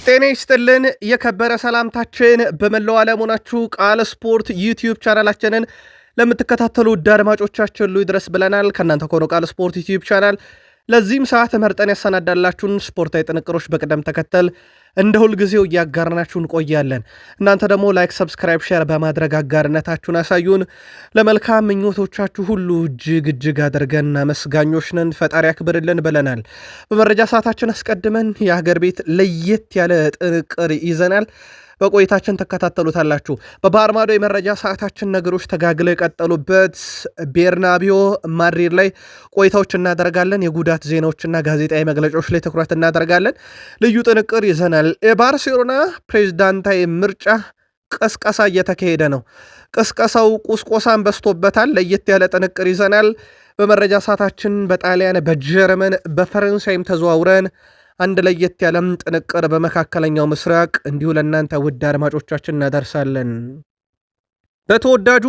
ጤና ይስጥልን የከበረ ሰላምታችን በመላው ዓለም ሆናችሁ ቃል ስፖርት ዩቲዩብ ቻናላችንን ለምትከታተሉ ውድ አድማጮቻችን ሁሉ ይድረስ ብለናል። ከእናንተ ከሆነ ቃል ስፖርት ዩቲዩብ ቻናል ለዚህም ሰዓት መርጠን ያሰናዳላችሁን ስፖርታዊ ጥንቅሮች በቅደም ተከተል እንደ ሁልጊዜው እያጋርናችሁን ቆያለን። እናንተ ደግሞ ላይክ፣ ሰብስክራይብ፣ ሼር በማድረግ አጋርነታችሁን አሳዩን። ለመልካም ምኞቶቻችሁ ሁሉ እጅግ አድርገን አመስጋኞች ነን። ፈጣሪ ያክብርልን ብለናል። በመረጃ ሰዓታችን አስቀድመን የሀገር ቤት ለየት ያለ ጥንቅር ይዘናል። በቆይታችን ተከታተሉታላችሁ። በባህር ማዶ የመረጃ ሰዓታችን ነገሮች ተጋግለው የቀጠሉበት ቤርናቢዮ ማድሪድ ላይ ቆይታዎች እናደርጋለን። የጉዳት ዜናዎችና ጋዜጣዊ መግለጫዎች ላይ ትኩረት እናደርጋለን። ልዩ ጥንቅር ይዘናል። የባርሴሎና ፕሬዝዳንታዊ ምርጫ ቅስቀሳ እየተካሄደ ነው። ቅስቀሳው ቁስቆሳን በስቶበታል። ለየት ያለ ጥንቅር ይዘናል። በመረጃ ሰዓታችን በጣሊያን፣ በጀርመን፣ በፈረንሳይም ተዘዋውረን አንድ ለየት ያለም ጥንቅር በመካከለኛው ምስራቅ እንዲሁ ለእናንተ ውድ አድማጮቻችን እናደርሳለን። በተወዳጁ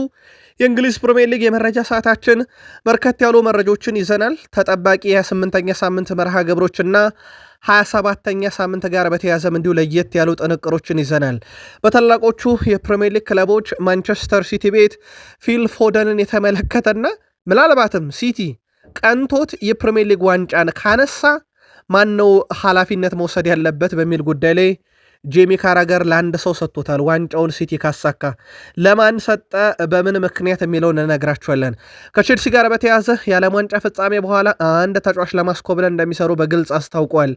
የእንግሊዝ ፕሪሚየር ሊግ የመረጃ ሰዓታችን በርከት ያሉ መረጃዎችን ይዘናል። ተጠባቂ የ8ኛ ሳምንት መርሃ ግብሮችና 27ኛ ሳምንት ጋር በተያዘም እንዲሁ ለየት ያሉ ጥንቅሮችን ይዘናል። በታላቆቹ የፕሪሚየር ሊግ ክለቦች ማንቸስተር ሲቲ ቤት ፊል ፎደንን የተመለከተና ምናልባትም ሲቲ ቀንቶት የፕሪሚየር ሊግ ዋንጫን ካነሳ ማን ነው ኃላፊነት መውሰድ ያለበት በሚል ጉዳይ ላይ ጄሚ ካራገር ለአንድ ሰው ሰጥቶታል። ዋንጫውን ሲቲ ካሳካ ለማን ሰጠ፣ በምን ምክንያት የሚለውን እነግራችኋለን። ከቼልሲ ጋር በተያዘ የዓለም ዋንጫ ፍጻሜ በኋላ አንድ ተጫዋች ለማስኮብለን እንደሚሰሩ በግልጽ አስታውቋል።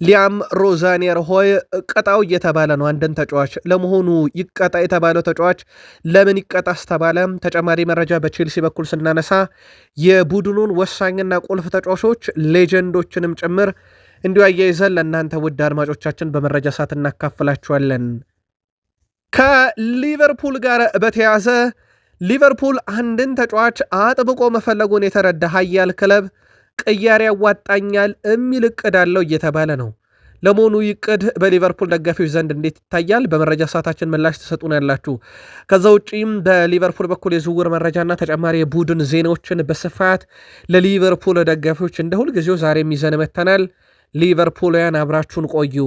ሊያም ሮዛኒየር ሆይ ቅጣው እየተባለ ነው አንድን ተጫዋች። ለመሆኑ ይቀጣ የተባለው ተጫዋች ለምን ይቀጣስ ተባለ? ተጨማሪ መረጃ በቼልሲ በኩል ስናነሳ የቡድኑን ወሳኝና ቁልፍ ተጫዋቾች ሌጀንዶችንም ጭምር እንዲሁ አያይዘን ለእናንተ ውድ አድማጮቻችን በመረጃ ሰዓት እናካፍላችኋለን። ከሊቨርፑል ጋር በተያዘ ሊቨርፑል አንድን ተጫዋች አጥብቆ መፈለጉን የተረዳ ኃያል ክለብ ቅያሬ ያዋጣኛል የሚል እቅድ አለው እየተባለ ነው። ለመሆኑ ይቅድ በሊቨርፑል ደጋፊዎች ዘንድ እንዴት ይታያል? በመረጃ ሰዓታችን ምላሽ ተሰጡን ያላችሁ። ከዛ ውጪም በሊቨርፑል በኩል የዝውውር መረጃና ተጨማሪ የቡድን ዜናዎችን በስፋት ለሊቨርፑል ደጋፊዎች እንደ ሁልጊዜው ዛሬም ይዘን መጥተናል። ሊቨርፑልያን አብራችሁን ቆዩ።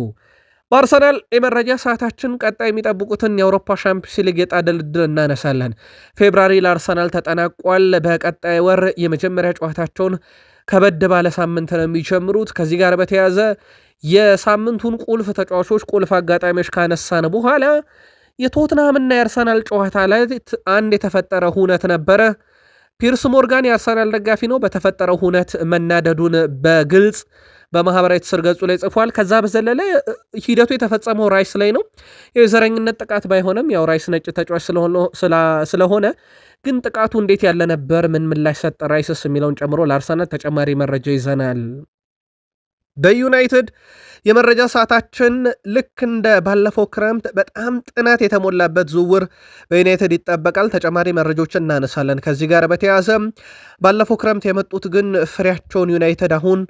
በአርሰናል የመረጃ ሰዓታችን ቀጣይ የሚጠብቁትን የአውሮፓ ሻምፒዮንስ ሊግ የዕጣ ድልድል እናነሳለን። ፌብራሪ ለአርሰናል ተጠናቋል። በቀጣይ ወር የመጀመሪያ ጨዋታቸውን ከበድ ባለ ሳምንት ነው የሚጀምሩት። ከዚህ ጋር በተያዘ የሳምንቱን ቁልፍ ተጫዋቾች፣ ቁልፍ አጋጣሚዎች ካነሳን በኋላ የቶትናምና የአርሰናል ጨዋታ ላይ አንድ የተፈጠረ ሁነት ነበረ። ፒርስ ሞርጋን የአርሰናል ደጋፊ ነው። በተፈጠረው ሁነት መናደዱን በግልጽ በማህበራዊ ትስስር ገጹ ላይ ጽፏል። ከዛ በዘለለ ሂደቱ የተፈጸመው ራይስ ላይ ነው። የዘረኝነት ጥቃት ባይሆንም ያው ራይስ ነጭ ተጫዋች ስለሆነ ግን ጥቃቱ እንዴት ያለ ነበር፣ ምን ምላሽ ሰጠ ራይስስ የሚለውን ጨምሮ ለአርሰናል ተጨማሪ መረጃ ይዘናል። በዩናይትድ የመረጃ ሰዓታችን ልክ እንደ ባለፈው ክረምት በጣም ጥናት የተሞላበት ዝውውር በዩናይትድ ይጠበቃል። ተጨማሪ መረጃዎችን እናነሳለን። ከዚህ ጋር በተያያዘ ባለፈው ክረምት የመጡት ግን ፍሬያቸውን ዩናይትድ አሁን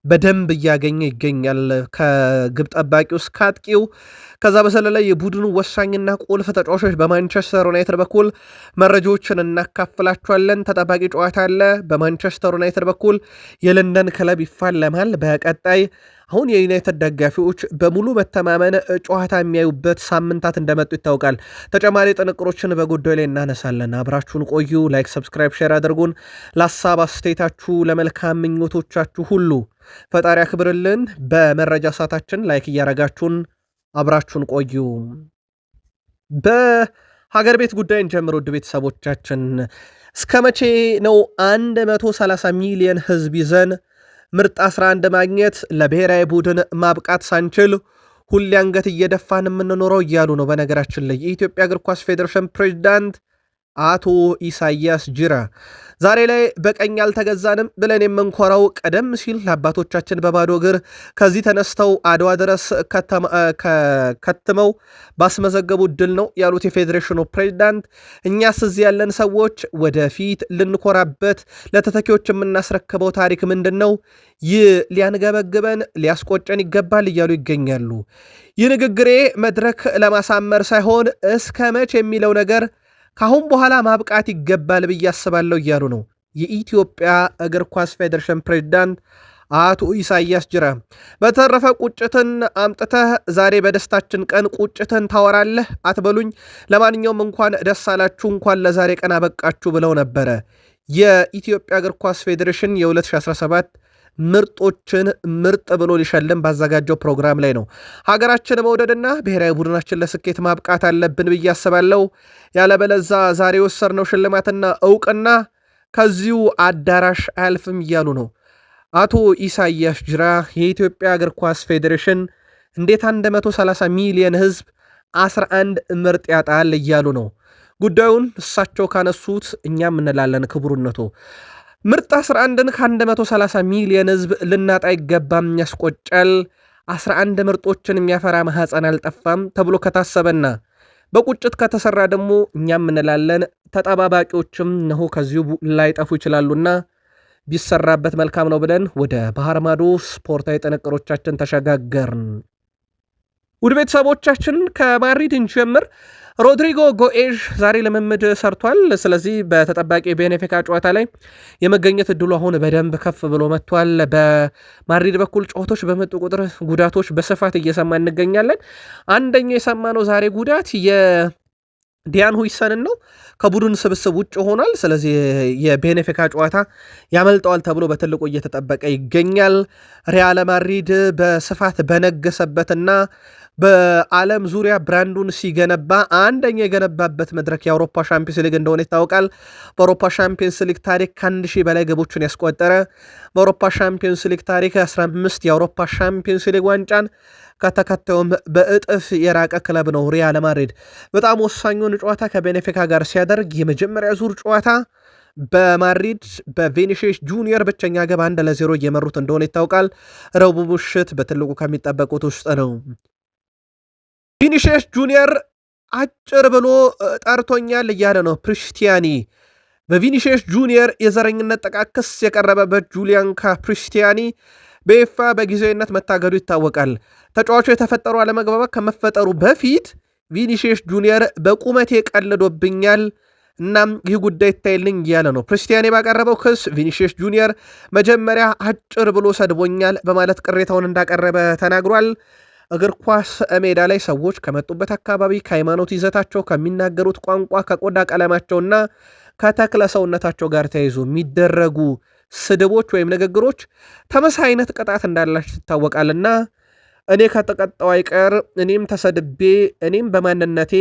በደንብ እያገኘ ይገኛል። ከግብ ጠባቂው እስከ አጥቂው። ከዛ በሰለለ የቡድኑ ወሳኝና ቁልፍ ተጫዋቾች በማንቸስተር ዩናይትድ በኩል መረጃዎችን እናካፍላችኋለን። ተጠባቂ ጨዋታ አለ። በማንቸስተር ዩናይትድ በኩል የለንደን ክለብ ይፋለማል። በቀጣይ አሁን የዩናይትድ ደጋፊዎች በሙሉ መተማመን ጨዋታ የሚያዩበት ሳምንታት እንደመጡ ይታወቃል። ተጨማሪ ጥንቅሮችን በጉዳዩ ላይ እናነሳለን። አብራችሁን ቆዩ። ላይክ፣ ሰብስክራይብ፣ ሼር አድርጉን። ለሀሳብ አስተያየታችሁ፣ ለመልካም ምኞቶቻችሁ ሁሉ ፈጣሪ ያክብርልን። በመረጃ ሰዓታችን ላይክ እያረጋችሁን አብራችሁን ቆዩ። በሀገር ቤት ጉዳይ እንጀምር። ውድ ቤተሰቦቻችን እስከ መቼ ነው 130 ሚሊዮን ህዝብ ይዘን ምርጥ 11 ማግኘት ለብሔራዊ ቡድን ማብቃት ሳንችል ሁሌ አንገት እየደፋን የምንኖረው እያሉ ነው። በነገራችን ላይ የኢትዮጵያ እግር ኳስ ፌዴሬሽን ፕሬዚዳንት አቶ ኢሳያስ ጅራ ዛሬ ላይ በቀኝ አልተገዛንም ብለን የምንኮራው ቀደም ሲል ለአባቶቻችን በባዶ እግር ከዚህ ተነስተው አድዋ ድረስ ከትመው ባስመዘገቡ ድል ነው ያሉት የፌዴሬሽኑ ፕሬዚዳንት፣ እኛስ እዚህ ያለን ሰዎች ወደፊት ልንኮራበት ለተተኪዎች የምናስረክበው ታሪክ ምንድን ነው? ይህ ሊያንገበግበን ሊያስቆጨን ይገባል እያሉ ይገኛሉ። ይህ ንግግሬ መድረክ ለማሳመር ሳይሆን እስከ መቼ የሚለው ነገር ካሁን በኋላ ማብቃት ይገባል ብዬ አስባለሁ እያሉ ነው የኢትዮጵያ እግር ኳስ ፌዴሬሽን ፕሬዝዳንት አቶ ኢሳያስ ጅራ። በተረፈ ቁጭትን አምጥተህ ዛሬ በደስታችን ቀን ቁጭትን ታወራለህ አትበሉኝ። ለማንኛውም እንኳን ደስ አላችሁ፣ እንኳን ለዛሬ ቀን አበቃችሁ ብለው ነበረ የኢትዮጵያ እግር ኳስ ፌዴሬሽን የ2017 ምርጦችን ምርጥ ብሎ ሊሸልም ባዘጋጀው ፕሮግራም ላይ ነው። ሀገራችን መውደድና ብሔራዊ ቡድናችን ለስኬት ማብቃት አለብን ብዬ አስባለሁ። ያለበለዛ ዛሬ የወሰድነው ሽልማትና እውቅና ከዚሁ አዳራሽ አያልፍም እያሉ ነው አቶ ኢሳያስ ጅራ። የኢትዮጵያ እግር ኳስ ፌዴሬሽን እንዴት 130 ሚሊዮን ህዝብ 11 ምርጥ ያጣል እያሉ ነው። ጉዳዩን እሳቸው ካነሱት እኛም እንላለን ክቡርነቱ ምርጥ 11ን ከ130 ሚሊዮን ህዝብ ልናጣ ይገባም፣ ያስቆጫል። 11 ምርጦችን የሚያፈራ ማህፀን አልጠፋም ተብሎ ከታሰበና በቁጭት ከተሰራ ደግሞ እኛም እንላለን ተጠባባቂዎችም ነሆ ከዚሁ ላይጠፉ ይችላሉና ቢሰራበት መልካም ነው ብለን ወደ ባህር ማዶ ስፖርታዊ ጥንቅሮቻችን ተሸጋገርን። ውድ ቤተሰቦቻችን ከማድሪድ እንጀምር። ሮድሪጎ ጎኤዥ ዛሬ ልምምድ ሰርቷል። ስለዚህ በተጠባቂ ቤኔፊካ ጨዋታ ላይ የመገኘት እድሉ አሁን በደንብ ከፍ ብሎ መጥቷል። በማድሪድ በኩል ጨዋታዎች በመጡ ቁጥር ጉዳቶች በስፋት እየሰማ እንገኛለን። አንደኛው የሰማነው ዛሬ ጉዳት የዲያን ሁይሰንን ነው። ከቡድን ስብስብ ውጭ ሆኗል። ስለዚህ የቤኔፊካ ጨዋታ ያመልጠዋል ተብሎ በትልቁ እየተጠበቀ ይገኛል። ሪያል ማድሪድ በስፋት በነገሰበትና በዓለም ዙሪያ ብራንዱን ሲገነባ አንደኛ የገነባበት መድረክ የአውሮፓ ሻምፒዮንስ ሊግ እንደሆነ ይታወቃል። በአውሮፓ ሻምፒዮንስ ሊግ ታሪክ ከ1000 በላይ ግቦችን ያስቆጠረ፣ በአውሮፓ ሻምፒዮንስ ሊግ ታሪክ 15 የአውሮፓ ሻምፒዮንስ ሊግ ዋንጫን ከተከታዩም በእጥፍ የራቀ ክለብ ነው ሪያል ማድሪድ። በጣም ወሳኙን ጨዋታ ከቤኔፊካ ጋር ሲያደርግ የመጀመሪያ ዙር ጨዋታ በማድሪድ በቪኒሺየስ ጁኒየር ብቸኛ ግብ 1-0 እየመሩት እንደሆነ ይታወቃል። ረቡዕ ምሽት በትልቁ ከሚጠበቁት ውስጥ ነው። ቪኒሺየስ ጁኒየር አጭር ብሎ ጠርቶኛል እያለ ነው ፕሪስቲያኒ። በቪኒሺየስ ጁኒየር የዘረኝነት ጥቃት ክስ የቀረበበት ጁሊያን ካፕሪስቲያኒ በይፋ በጊዜያዊነት መታገዱ ይታወቃል። ተጫዋቹ የተፈጠሩ አለመግባባት ከመፈጠሩ በፊት ቪኒሺየስ ጁኒየር በቁመቴ ቀልዶብኛል፣ እናም ይህ ጉዳይ ይታይልኝ እያለ ነው። ፕሪስቲያኒ ባቀረበው ክስ ቪኒሺየስ ጁኒየር መጀመሪያ አጭር ብሎ ሰድቦኛል በማለት ቅሬታውን እንዳቀረበ ተናግሯል። እግር ኳስ ሜዳ ላይ ሰዎች ከመጡበት አካባቢ፣ ከሃይማኖት ይዘታቸው፣ ከሚናገሩት ቋንቋ፣ ከቆዳ ቀለማቸውና ከተክለ ሰውነታቸው ጋር ተያይዞ የሚደረጉ ስድቦች ወይም ንግግሮች ተመሳሳይ አይነት ቅጣት እንዳላቸው ይታወቃልና እኔ ከተቀጣው አይቀር እኔም ተሰድቤ እኔም በማንነቴ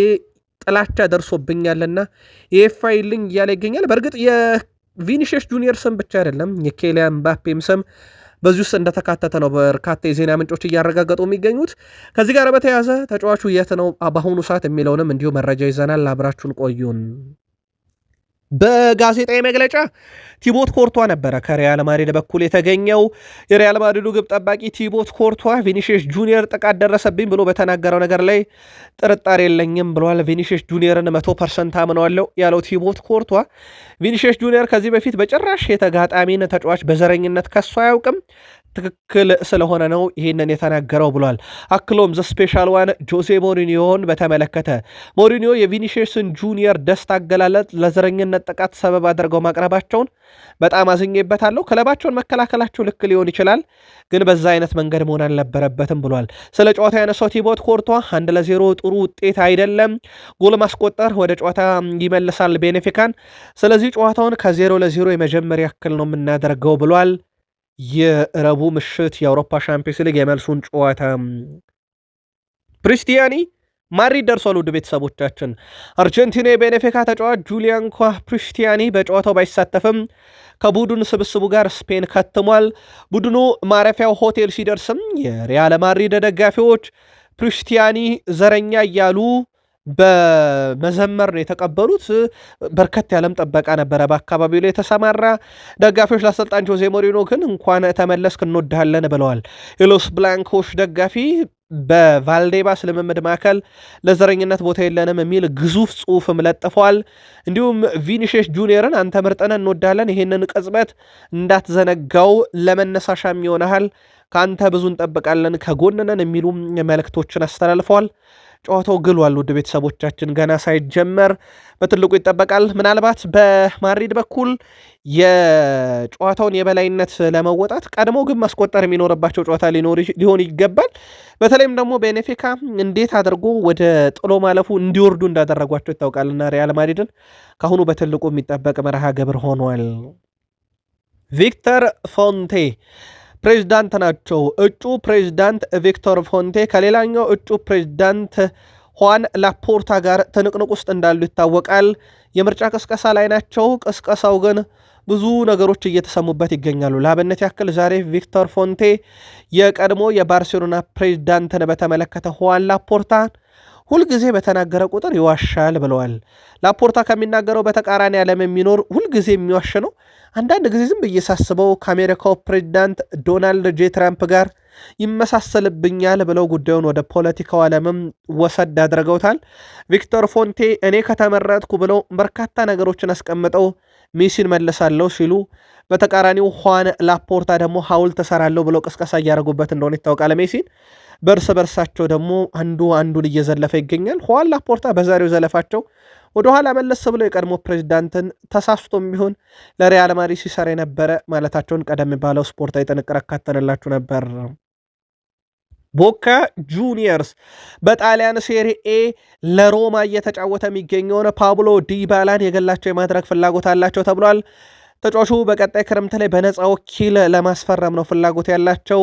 ጥላቻ ደርሶብኛልና የፋይልኝ እያለ ይገኛል። በእርግጥ የቪኒሺየስ ጁኒየር ስም ብቻ አይደለም የኬሊያን ምባፔም ስም በዚህ ውስጥ እንደተካተተ ነው በርካታ የዜና ምንጮች እያረጋገጡ የሚገኙት። ከዚህ ጋር በተያያዘ ተጫዋቹ የት ነው በአሁኑ ሰዓት የሚለውንም እንዲሁ መረጃ ይዘናል። አብራችሁን ቆዩን። በጋዜጣዊ መግለጫ ቲቦት ኮርቷ ነበረ ከሪያል ማድሪድ በኩል የተገኘው። የሪያል ማድሪዱ ግብ ጠባቂ ቲቦት ኮርቷ ቪኒሺየስ ጁኒየር ጥቃት ደረሰብኝ ብሎ በተናገረው ነገር ላይ ጥርጣሬ የለኝም ብሏል። ቪኒሺየስ ጁኒየርን 100% አምነዋለሁ ያለው ቲቦት ኮርቷ ቪኒሺየስ ጁኒየር ከዚህ በፊት በጭራሽ የተጋጣሚን ተጫዋች በዘረኝነት ከሶ አያውቅም፣ ትክክል ስለሆነ ነው ይህንን የተናገረው ብሏል። አክሎም ዘ ስፔሻል ዋን ጆዜ ሞሪኒዮን በተመለከተ ሞሪኒዮ የቪኒሺየስን ጁኒየር ደስታ አገላለጥ ለዘረኝነት ጥቃት ሰበብ አድርገው ማቅረባቸውን በጣም አዝኜበታለሁ። ክለባቸውን መከላከላቸው ልክ ሊሆን ይችላል፣ ግን በዛ አይነት መንገድ መሆን አልነበረበትም ብሏል። ስለ ጨዋታ ያነሳው ቲቦት ኮርቷ 1-0 ጥሩ ውጤት አይደለም፣ ጎል ማስቆጠር ወደ ጨዋታ ይመልሳል ቤኔፊካን። ስለዚህ ጨዋታውን ከ0-0 የመጀመሪያ ያክል ነው የምናደርገው ብሏል። የረቡዕ ምሽት የአውሮፓ ሻምፒዮንስ ሊግ የመልሱን ጨዋታ ፕሪስቲያኒ ማድሪድ ደርሷል። ውድ ቤተሰቦቻችን አርጀንቲና የቤኔፊካ ተጫዋች ጁሊያን ፕሪስቲያኒ በጨዋታው ባይሳተፍም ከቡድን ስብስቡ ጋር ስፔን ከትሟል። ቡድኑ ማረፊያው ሆቴል ሲደርስም የሪያል ማድሪድ ደጋፊዎች ፕሪስቲያኒ ዘረኛ እያሉ በመዘመር ነው የተቀበሉት። በርከት ያለም ጥበቃ ነበረ በአካባቢው ላይ የተሰማራ። ደጋፊዎች ለአሰልጣኝ ጆዜ ሞሪኖ ግን እንኳን ተመለስክ እንወድሃለን ብለዋል። የሎስ ብላንኮች ደጋፊ በቫልዴባስ ልምምድ ማዕከል ለዘረኝነት ቦታ የለንም የሚል ግዙፍ ጽሑፍም ለጥፈዋል። እንዲሁም ቪኒሺየስ ጁኒየርን አንተ ምርጥነህ እንወዳለን፣ ይህንን ቅጽበት እንዳትዘነጋው፣ ለመነሳሻም ይሆናል፣ ከአንተ ብዙ እንጠብቃለን፣ ከጎንነን የሚሉ መልእክቶችን አስተላልፈዋል። ጨዋታው ግሏል። ውድ ቤተሰቦቻችን ገና ሳይጀመር በትልቁ ይጠበቃል። ምናልባት በማድሪድ በኩል የጨዋታውን የበላይነት ለመወጣት ቀድሞ ግን ማስቆጠር የሚኖርባቸው ጨዋታ ሊሆን ይገባል። በተለይም ደግሞ ቤኔፊካ እንዴት አድርጎ ወደ ጥሎ ማለፉ እንዲወርዱ እንዳደረጓቸው ይታወቃልና ሪያል ማድሪድን ካሁኑ በትልቁ የሚጠበቅ መርሃ ግብር ሆኗል። ቪክተር ፎንቴ ፕሬዚዳንት ናቸው። እጩ ፕሬዚዳንት ቪክቶር ፎንቴ ከሌላኛው እጩ ፕሬዚዳንት ሁዋን ላፖርታ ጋር ትንቅንቅ ውስጥ እንዳሉ ይታወቃል። የምርጫ ቅስቀሳ ላይ ናቸው። ቅስቀሳው ግን ብዙ ነገሮች እየተሰሙበት ይገኛሉ። ለአብነት ያክል ዛሬ ቪክቶር ፎንቴ የቀድሞ የባርሴሎና ፕሬዚዳንትን በተመለከተ ሁዋን ላፖርታ ሁልጊዜ በተናገረ ቁጥር ይዋሻል ብለዋል። ላፖርታ ከሚናገረው በተቃራኒ ዓለም የሚኖር ሁልጊዜ የሚዋሽ ነው። አንዳንድ ጊዜ ዝም ብዬ ሳስበው ከአሜሪካው ፕሬዚዳንት ዶናልድ ጄ ትራምፕ ጋር ይመሳሰልብኛል ብለው ጉዳዩን ወደ ፖለቲካው ዓለምም ወሰድ አድርገውታል። ቪክቶር ፎንቴ እኔ ከተመረጥኩ ብለው በርካታ ነገሮችን አስቀምጠው ሜሲን መልሳለሁ ሲሉ፣ በተቃራኒው ሁዋን ላፖርታ ደግሞ ሐውልት እሰራለሁ ብለው ቅስቀሳ እያደረጉበት እንደሆነ ይታወቃል። ሜሲን በእርስ በርሳቸው ደግሞ አንዱ አንዱን እየዘለፈ ይገኛል። ሁዋን ላፖርታ በዛሬው ዘለፋቸው ወደኋላ መለስ ብለው የቀድሞ ፕሬዚዳንትን ተሳስቶም ቢሆን ለሪያል ማድሪድ ሲሰራ የነበረ ማለታቸውን ቀደም ባለው ስፖርታዊ ጥንቅር አካተንላችሁ ነበር። ቦካ ጁኒየርስ በጣሊያን ሴሪኤ ለሮማ እየተጫወተ የሚገኘውን ፓብሎ ዲባላን የገላቸው የማድረግ ፍላጎት አላቸው ተብሏል። ተጫዋቹ በቀጣይ ክረምት ላይ በነፃ ወኪል ለማስፈረም ነው ፍላጎት ያላቸው።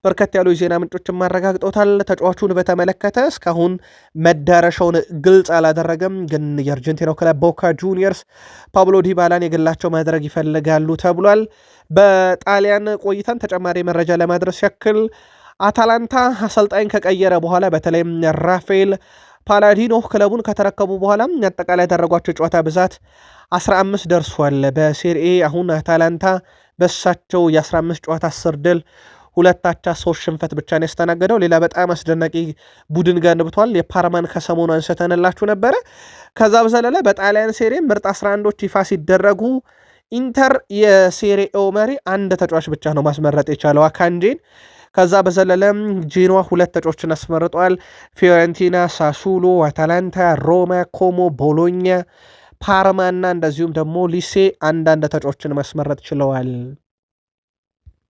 በርከት ያሉ የዜና ምንጮችን ማረጋግጠውታል። ተጫዋቹን በተመለከተ እስካሁን መዳረሻውን ግልጽ አላደረገም። ግን የአርጀንቲናው ክለብ ቦካ ጁኒየርስ ፓብሎ ዲባላን የግላቸው ማድረግ ይፈልጋሉ ተብሏል። በጣሊያን ቆይተን ተጨማሪ መረጃ ለማድረስ ያክል አታላንታ አሰልጣኝ ከቀየረ በኋላ በተለይም ራፋኤል ፓላዲኖ ክለቡን ከተረከቡ በኋላ አጠቃላይ ያደረጓቸው ጨዋታ ብዛት 15 ደርሷል። በሴሪኤ አሁን አታላንታ በሳቸው የ15 ጨዋታ 10 ድል 2 አቻ 3 ሽንፈት ብቻ ነው ያስተናገደው። ሌላ በጣም አስደናቂ ቡድን ገንብቷል። የፓርማን ከሰሞኑ አንስተንላችሁ ነበረ። ከዛ በዘለለ በጣሊያን ሴሪ ምርጥ 11ዶች ይፋ ሲደረጉ ኢንተር የሴሪኤው መሪ አንድ ተጫዋች ብቻ ነው ማስመረጥ የቻለው አካንጄን። ከዛ በዘለለ ጄኖዋ 2 ተጫዋቾችን አስመርጧል። ፊዮረንቲና፣ ሳሱሎ፣ አታላንታ፣ ሮማ፣ ኮሞ፣ ቦሎኛ፣ ፓርማና እንደዚሁም ደግሞ ሊሴ አንዳንድ ተጫዋቾችን ማስመረጥ ችለዋል።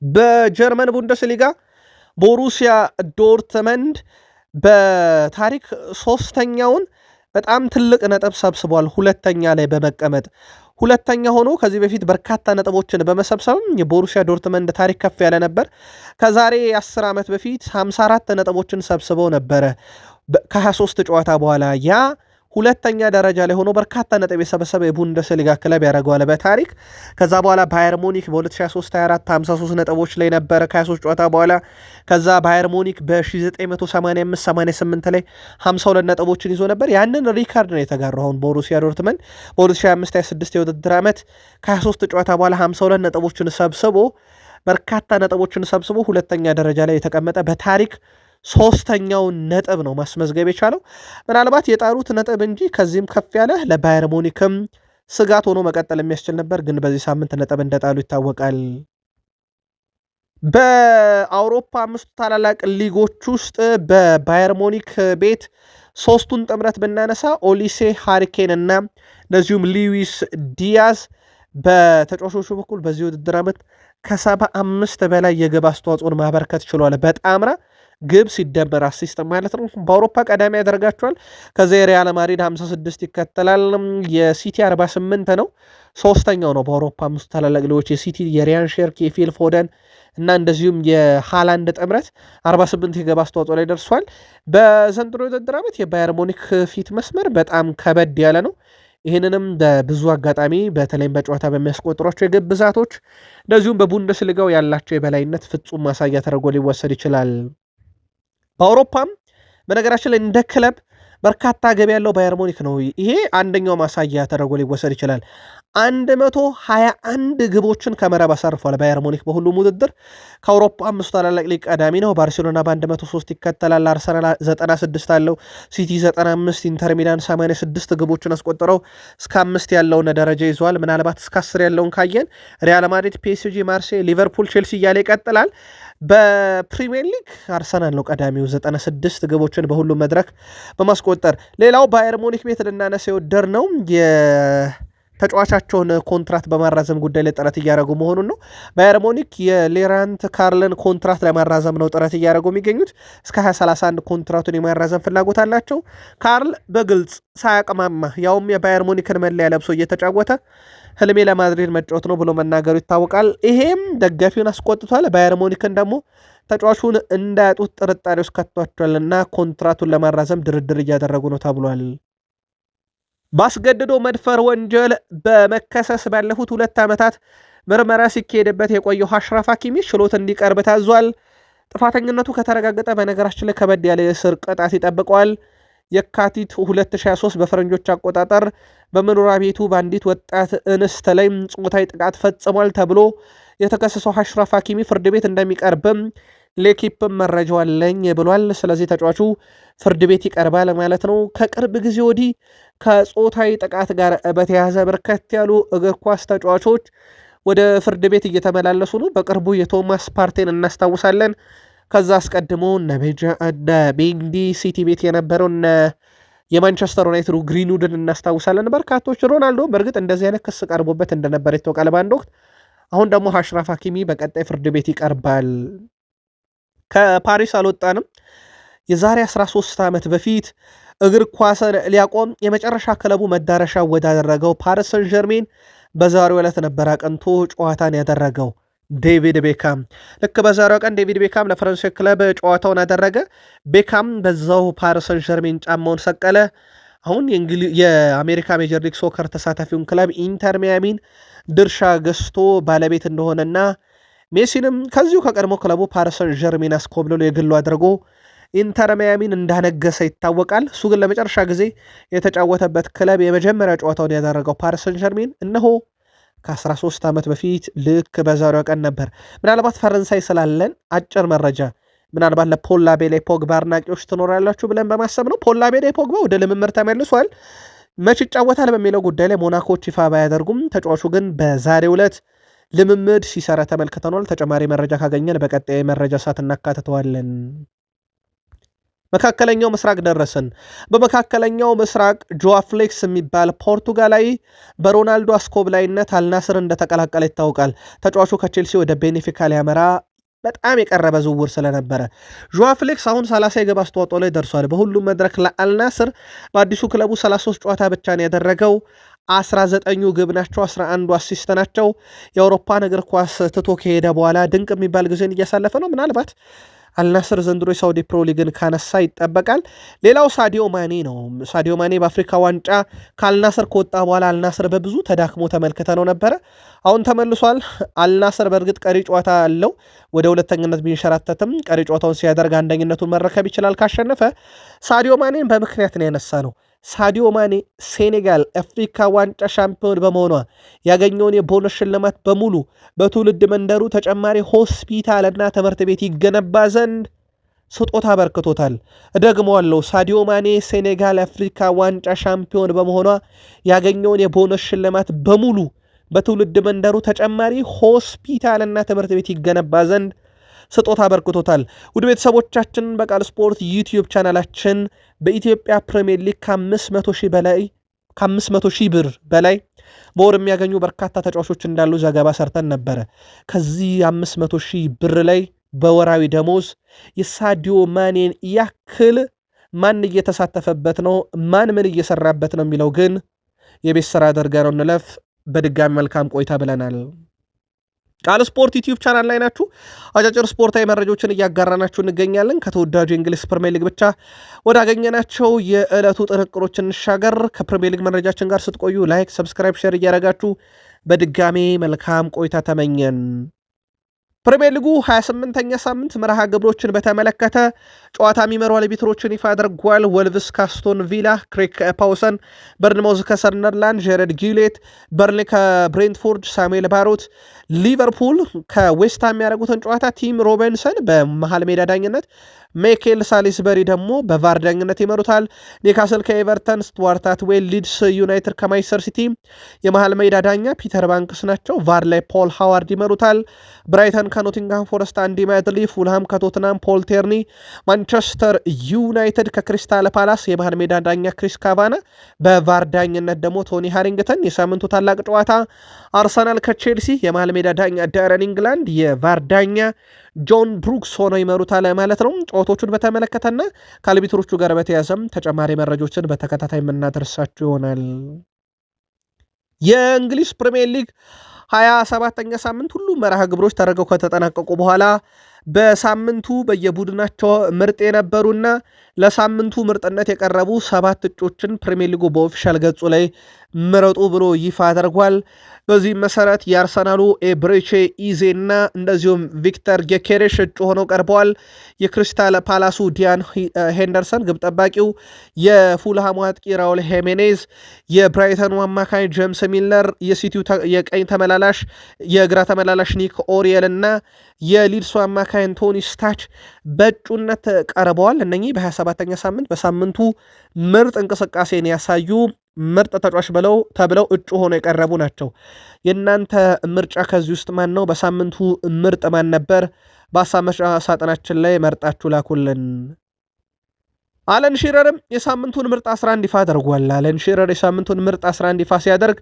በጀርመን ቡንደስሊጋ ቦሩሲያ ዶርትመንድ በታሪክ 3ኛውን በጣም ትልቅ ነጥብ ሰብስቧል። 2ኛ ላይ በመቀመጥ 2ኛ ሆኖ ከዚህ በፊት በርካታ ነጥቦችን በመሰብሰብም የቦሩሲያ ዶርትመንድ ታሪክ ከፍ ያለ ነበር። ከዛሬ 10 ዓመት በፊት 54 ነጥቦችን ሰብስበው ነበረ ከ23 ጨዋታ በኋላ። ያ 2ኛ ደረጃ ላይ ሆኖ በርካታ ነጥብ የሰበሰበ የቡንደስሊጋ ክለብ ያደርገዋል በታሪክ። ከዛ በኋላ ባየር ሙኒክ በ2023/24 53 ነጥቦች ላይ ነበረ ከ23 ጨዋታ በኋላ። ከዛ ባየር ሙኒክ በ1985/88 ላይ 52 ነጥቦችን ይዞ ነበር። ያንን ሪካርድ ነው የተጋራው አሁን ቦሩሲያ ዶርትመንድ በ2025/26 የውድድር ዓመት ከ23 ጨዋታ በኋላ 52 ነጥቦችን ሰብስቦ በርካታ ነጥቦችን ሰብስቦ 2ኛ ደረጃ ላይ የተቀመጠ በታሪክ 3ኛውን ነጥብ ነው ማስመዝገብ የቻለው። ምናልባት የጣሉት ነጥብ እንጂ ከዚህም ከፍ ያለ ለባየር ሙኒክም ስጋት ሆኖ መቀጠል የሚያስችል ነበር። ግን በዚህ ሳምንት ነጥብ እንደጣሉ ይታወቃል። በአውሮፓ 5 ታላላቅ ሊጎች ውስጥ በባየር ሙኒክ ቤት 3ቱን ጥምረት ብናነሳ ኦሊሴ፣ ሃሪኬን እና እንደዚሁም ሉዊስ ዲያዝ በተጫዋቾቹ በኩል በዚህ ውድድር ዓመት ከ75 በላይ የግብ አስተዋጽኦን ማበርከት ችሏል። በጣምራ ግብ ሲደመር አሲስት ማለት ነው። በአውሮፓ ቀዳሚ ያደርጋቸዋል። ከዚ የሪያል ማድሪድ 56 ይከተላል። የሲቲ 48 ነው። 3ኛው ነው በአውሮፓ 5 ታላላቅ ሊጎች የሲቲ የሪያን ሼርኪ፣ የፊል ፎደን እና እንደዚሁም የሃላንድ ጥምረት 48 የግብ አስተዋጽኦ ላይ ደርሷል። በዘንድሮ የውድድር ዓመት የባየር ሙኒክ ፊት መስመር በጣም ከበድ ያለ ነው። ይህንንም በብዙ አጋጣሚ በተለይም በጨዋታ በሚያስቆጥሯቸው የግብ ብዛቶች እንደዚሁም በቡንደስሊጋው ያላቸው የበላይነት ፍጹም ማሳያ ተደርጎ ሊወሰድ ይችላል። በአውሮፓም በነገራችን ላይ እንደ ክለብ በርካታ ገቢ ያለው ባየር ሙኒክ ነው። ይሄ አንደኛው ማሳያ ተደርጎ ሊወሰድ ይችላል። 121 ግቦችን ከመረብ አሳርፏል ባየር ሙኒክ በሁሉም ውድድር። ከአውሮፓ 5 ታላላቅ ሊግ ቀዳሚ ነው። ባርሴሎና በ103 ይከተላል። አርሰናል 96 አለው። ሲቲ 95፣ ኢንተር ሚላን 86 ግቦችን አስቆጥረው እስከ 5 ያለውን ደረጃ ይዘዋል። ምናልባት እስከ 10 ያለውን ካየን ሪያል ማድሪድ፣ ፒኤስጂ፣ ማርሴይ፣ ሊቨርፑል፣ ቼልሲ እያለ ይቀጥላል። በፕሪሚየር ሊግ አርሰናል ነው ቀዳሚው 96 ግቦችን በሁሉም መድረክ በማስቆጠር። ሌላው ባየር ሙኒክ ቤት ልናነሳ የወደር ነው ተጫዋቻቸውን ኮንትራት በማራዘም ጉዳይ ላይ ጥረት እያደረጉ መሆኑን ነው። ባየር ሙኒክ የሌራንት ካርልን ኮንትራት ለማራዘም ነው ጥረት እያደረጉ የሚገኙት። እስከ 2031 ኮንትራቱን የማራዘም ፍላጎት አላቸው። ካርል በግልጽ ሳያቅማማ ያውም የባየር ሙኒክን መለያ ለብሶ እየተጫወተ ህልሜ ለማድሪድ መጫወት ነው ብሎ መናገሩ ይታወቃል። ይሄም ደጋፊውን አስቆጥቷል። ባየር ሙኒክን ደግሞ ተጫዋቹን እንዳያጡት ጥርጣሬ ውስጥ ከቷቸዋልና ኮንትራቱን ለማራዘም ድርድር እያደረጉ ነው ተብሏል። ባስገድዶ መድፈር ወንጀል በመከሰስ ባለፉት 2 ዓመታት ምርመራ ሲካሄድበት የቆየው አሽራፍ ሐኪሚ ችሎት እንዲቀርብ ታዟል። ጥፋተኝነቱ ከተረጋገጠ በነገራችን ላይ ከበድ ያለ የእስር ቅጣት ይጠብቀዋል። የካቲት 2023 በፈረንጆች አቆጣጠር በመኖሪያ ቤቱ በአንዲት ወጣት እንስት ላይ ጾታዊ ጥቃት ፈጽሟል ተብሎ የተከሰሰው አሽራፍ ሐኪሚ ፍርድ ቤት እንደሚቀርብም ሌኪፕም መረጃው አለኝ ብሏል። ስለዚህ ተጫዋቹ ፍርድ ቤት ይቀርባል ማለት ነው። ከቅርብ ጊዜ ወዲህ ከጾታዊ ጥቃት ጋር በተያያዘ በርከት ያሉ እግር ኳስ ተጫዋቾች ወደ ፍርድ ቤት እየተመላለሱ ነው። በቅርቡ የቶማስ ፓርቴን እናስታውሳለን። ከዛ አስቀድሞ እነ ቤንዲ ሲቲ ቤት የነበረው የማንቸስተር ዩናይትዱ ግሪንውድን እናስታውሳለን። በርካቶች ሮናልዶ በእርግጥ እንደዚህ አይነት ክስ ቀርቦበት እንደነበር ይታወቃል በአንድ ወቅት። አሁን ደግሞ አሽራፍ ሐኪሚ በቀጣይ ፍርድ ቤት ይቀርባል። ከፓሪስ አልወጣንም። የዛሬ 13 ዓመት በፊት እግር ኳስን ሊያቆም የመጨረሻ ክለቡ መዳረሻ ወዳደረገው ፓሪስ ሰን ዠርሜን በዛሬው ዕለት ነበር አቅንቶ ጨዋታን ያደረገው ዴቪድ ቤካም። ልክ በዛሬው ቀን ዴቪድ ቤካም ለፈረንሳይ ክለብ ጨዋታውን አደረገ። ቤካም በዛው ፓሪስ ሰን ዠርሜን ጫማውን ሰቀለ። አሁን የአሜሪካ ሜጀር ሊግ ሶከር ተሳታፊውን ክለብ ኢንተር ሚያሚን ድርሻ ገዝቶ ባለቤት እንደሆነና ሜሲንም ከዚሁ ከቀድሞ ክለቡ ፓሪስ ሰን ዠርሜን አስኮብልሎ የግሉ አድርጎ ኢንተር ሚያሚን እንዳነገሰ ይታወቃል። እሱ ግን ለመጨረሻ ጊዜ የተጫወተበት ክለብ የመጀመሪያ ጨዋታውን ያደረገው ፓሪስ ሰን ዠርሜን እነሆ ከ13 ዓመት በፊት ልክ በዛሬው ቀን ነበር። ምናልባት ፈረንሳይ ስላለን አጭር መረጃ ምናልባት ለፖል ላቤሌ ፖግባ አድናቂዎች ትኖራላችሁ ብለን በማሰብ ነው። ፖል ላቤሌ ፖግባ ወደ ልምምድ ተመልሷል። መች ይጫወታል በሚለው ጉዳይ ላይ ሞናኮች ይፋ ባያደርጉም ተጫዋቹ ግን በዛሬው ዕለት ልምምድ ሲሰራ ተመልክተናል። ተጨማሪ መረጃ ካገኘን በቀጣይ መረጃ ሰዓት እናካትተዋለን። መካከለኛው ምስራቅ ደረስን። በመካከለኛው ምስራቅ ጆዋ ፍሌክስ የሚባል ፖርቱጋላዊ በሮናልዶ አስኮብላይነት አልናስር እንደተቀላቀለ ይታወቃል። ተጫዋቹ ከቼልሲ ወደ ቤኔፊካ ሊያመራ በጣም የቀረበ ዝውውር ስለነበረ ጆዋ ፍሌክስ አሁን 30 የግብ አስተዋጽኦ ላይ ደርሷል። በሁሉም መድረክ ለአልናስር በአዲሱ ክለቡ 33 ጨዋታ ብቻ ነው ያደረገው። 19 ግብ ናቸው፣ 11 አሲስት ናቸው። የአውሮፓን እግር ኳስ ትቶ ከሄደ በኋላ ድንቅ የሚባል ጊዜን እያሳለፈ ነው። ምናልባት አልናስር ዘንድሮ የሳውዲ ፕሮ ሊግን ካነሳ ይጠበቃል። ሌላው ሳዲዮ ማኔ ነው። ሳዲዮ ማኔ በአፍሪካ ዋንጫ ከአልናስር ከወጣ በኋላ አልናስር በብዙ ተዳክሞ ተመልክተ ነው ነበረ። አሁን ተመልሷል። አልናስር በእርግጥ ቀሪ ጨዋታ አለው። ወደ ሁለተኝነት ቢንሸራተትም ቀሪ ጨዋታውን ሲያደርግ አንደኝነቱን መረከብ ይችላል ካሸነፈ። ሳዲዮ ማኔን በምክንያት ነው ያነሳ ነው። ሳዲዮ ማኔ ሴኔጋል አፍሪካ ዋንጫ ሻምፒዮን በመሆኗ ያገኘውን የቦነስ ሽልማት በሙሉ በትውልድ መንደሩ ተጨማሪ ሆስፒታልና ትምህርት ቤት ይገነባ ዘንድ ስጦታ አበርክቶታል። እደግመዋለሁ። ሳዲዮ ማኔ ሴኔጋል አፍሪካ ዋንጫ ሻምፒዮን በመሆኗ ያገኘውን የቦነስ ሽልማት በሙሉ በትውልድ መንደሩ ተጨማሪ ሆስፒታልና ትምህርት ቤት ይገነባ ዘንድ ስጦታ አበርክቶታል። ውድ ቤተሰቦቻችን በቃል ስፖርት ዩቲዩብ ቻናላችን በኢትዮጵያ ፕሪሚየር ሊግ ከ500 ሺህ ብር በላይ በወር የሚያገኙ በርካታ ተጫዋቾች እንዳሉ ዘገባ ሰርተን ነበረ። ከዚህ 500 ሺህ ብር ላይ በወራዊ ደሞዝ የሳዲዮ ማኔን ያክል ማን እየተሳተፈበት ነው፣ ማን ምን እየሰራበት ነው የሚለው ግን የቤት ስራ አድርጋ ነው እንለፍ። በድጋሚ መልካም ቆይታ ብለናል። ቃል ስፖርት ዩቲዩብ ቻናል ላይ ናችሁ። አጫጭር ስፖርታዊ መረጃዎችን እያጋራናችሁ እንገኛለን። ከተወዳጁ የእንግሊዝ ፕሪሚየር ሊግ ብቻ ወዳገኘናቸው የዕለቱ ጥንቅሮች እንሻገር። ከፕሪሚየር ሊግ መረጃችን ጋር ስትቆዩ ላይክ፣ ሰብስክራይብ፣ ሼር እያደረጋችሁ በድጋሜ መልካም ቆይታ ተመኘን። ፕሪሚየር ሊጉ 28ኛ ሳምንት መርሃ ግብሮችን በተመለከተ ጨዋታ የሚመሩ አርቢትሮችን ይፋ አድርጓል። ወልቭስ ካስቶን ቪላ፣ ክሬግ ፓውሰን፣ በርንማውዝ ከሰንደርላንድ፣ ጄሬድ ጊሌት፣ በርንሌ ከብሬንትፎርድ፣ ሳሙኤል ባሮት፣ ሊቨርፑል ከዌስትሃም የሚያደርጉትን ጨዋታ ቲም ሮቢንሰን በመሃል ሜዳ ዳኝነት፣ ሚኬል ሳሊስበሪ ደግሞ በቫር ዳኝነት ይመሩታል። ኒውካስል ከኤቨርተን፣ ስቱዋርት አትዌል፣ ሊድስ ዩናይትድ ከማንቸስተር ሲቲ የመሃል ሜዳ ዳኛ ፒተር ባንክስ ናቸው። ቫር ላይ ፖል ሃዋርድ ይመሩታል። ብራይተን ከኖቲንግሃም ፎረስት አንዲ ማድሊ፣ ፉልሃም ከቶትናም ፖል ቴርኒ፣ ማንቸስተር ዩናይትድ ከክሪስታል ፓላስ የመሃል ሜዳ ዳኛ ክሪስ ካቫና፣ በቫር ዳኝነት ደግሞ ቶኒ ሃሪንግተን። የሳምንቱ ታላቅ ጨዋታ አርሰናል ከቼልሲ የመሃል ሜዳ ዳኛ ዳረን ኢንግላንድ፣ የቫር ዳኛ ጆን ብሩክስ ሆነው ይመሩታል ማለት ነው። ጨዋታዎቹን በተመለከተና ከአልቢትሮቹ ጋር በተያዘም ተጨማሪ መረጃዎችን በተከታታይ የምናደርሳችሁ ይሆናል። የእንግሊዝ ፕሪሚየር ሊግ 27ኛ ሳምንት ሁሉም መርሃ ግብሮች ተደርገው ከተጠናቀቁ በኋላ በሳምንቱ በየቡድናቸው ምርጥ የነበሩና ለሳምንቱ ምርጥነት የቀረቡ 7 እጮችን ፕሪሚየር ሊጉ በኦፊሻል ገጹ ላይ ምረጡ ብሎ ይፋ አድርጓል። በዚህ መሰረት የአርሰናሉ ኤብሬቼ ኢዜ እና እንደዚሁም ቪክተር ጌኬሬሽ እጩ ሆነው ቀርበዋል። የክሪስታል ፓላሱ ዲያን ሄንደርሰን ግብ ጠባቂው፣ የፉልሃሙ አጥቂ ራውል ሄሜኔዝ፣ የብራይተኑ አማካኝ ጄምስ ሚልነር፣ የሲቲው የቀኝ ተመላላሽ የግራ ተመላላሽ ኒክ ኦሪየል እና የሊድሱ አማካኝ አንቶኒ ስታች በእጩነት ቀርበዋል። እነኚህ በ27ኛ ሳምንት በሳምንቱ ምርጥ እንቅስቃሴን ያሳዩ ምርጥ ተጫዋች ተብለው እጩ ሆነው የቀረቡ ናቸው። የእናንተ ምርጫ ከዚህ ውስጥ ማን ነው? በሳምንቱ ምርጥ ማን ነበር? በሀሳብ መስጫ ሳጥናችን ላይ መርጣችሁ ላኩልን። አለን ሺረርም የሳምንቱን ምርጥ 11 ይፋ አድርጓል። አለን ሺረር የሳምንቱን ምርጥ 11 ይፋ ሲያደርግ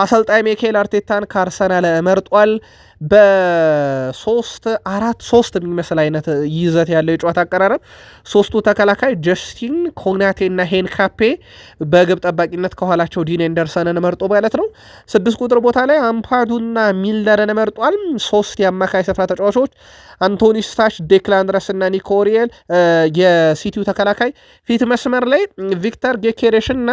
አሰልጣኝ ሚኬል አርቴታን ከአርሰናል መርጧል። በ3-4-3 የሚመስል አይነት ይዘት ያለው የጨዋታ አቀራረብ፣ ሶስቱ ተከላካይ ጀስቲን ኮግናቴና ሄንካፔ በግብ ጠባቂነት ከኋላቸው ዲን ኤንደርሰንን መርጦ ማለት ነው። 6 ቁጥር ቦታ ላይ አምፓዱና ሚልነርን መርጧል። 3 የአማካይ ስፍራ ተጫዋቾች አንቶኒ ስታች፣ ዴክላን ራይስ እና ኒክ ኦሪየል። የሲቲው ተከላካይ ፊት መስመር ላይ ቪክተር ጌኬሬሽ እና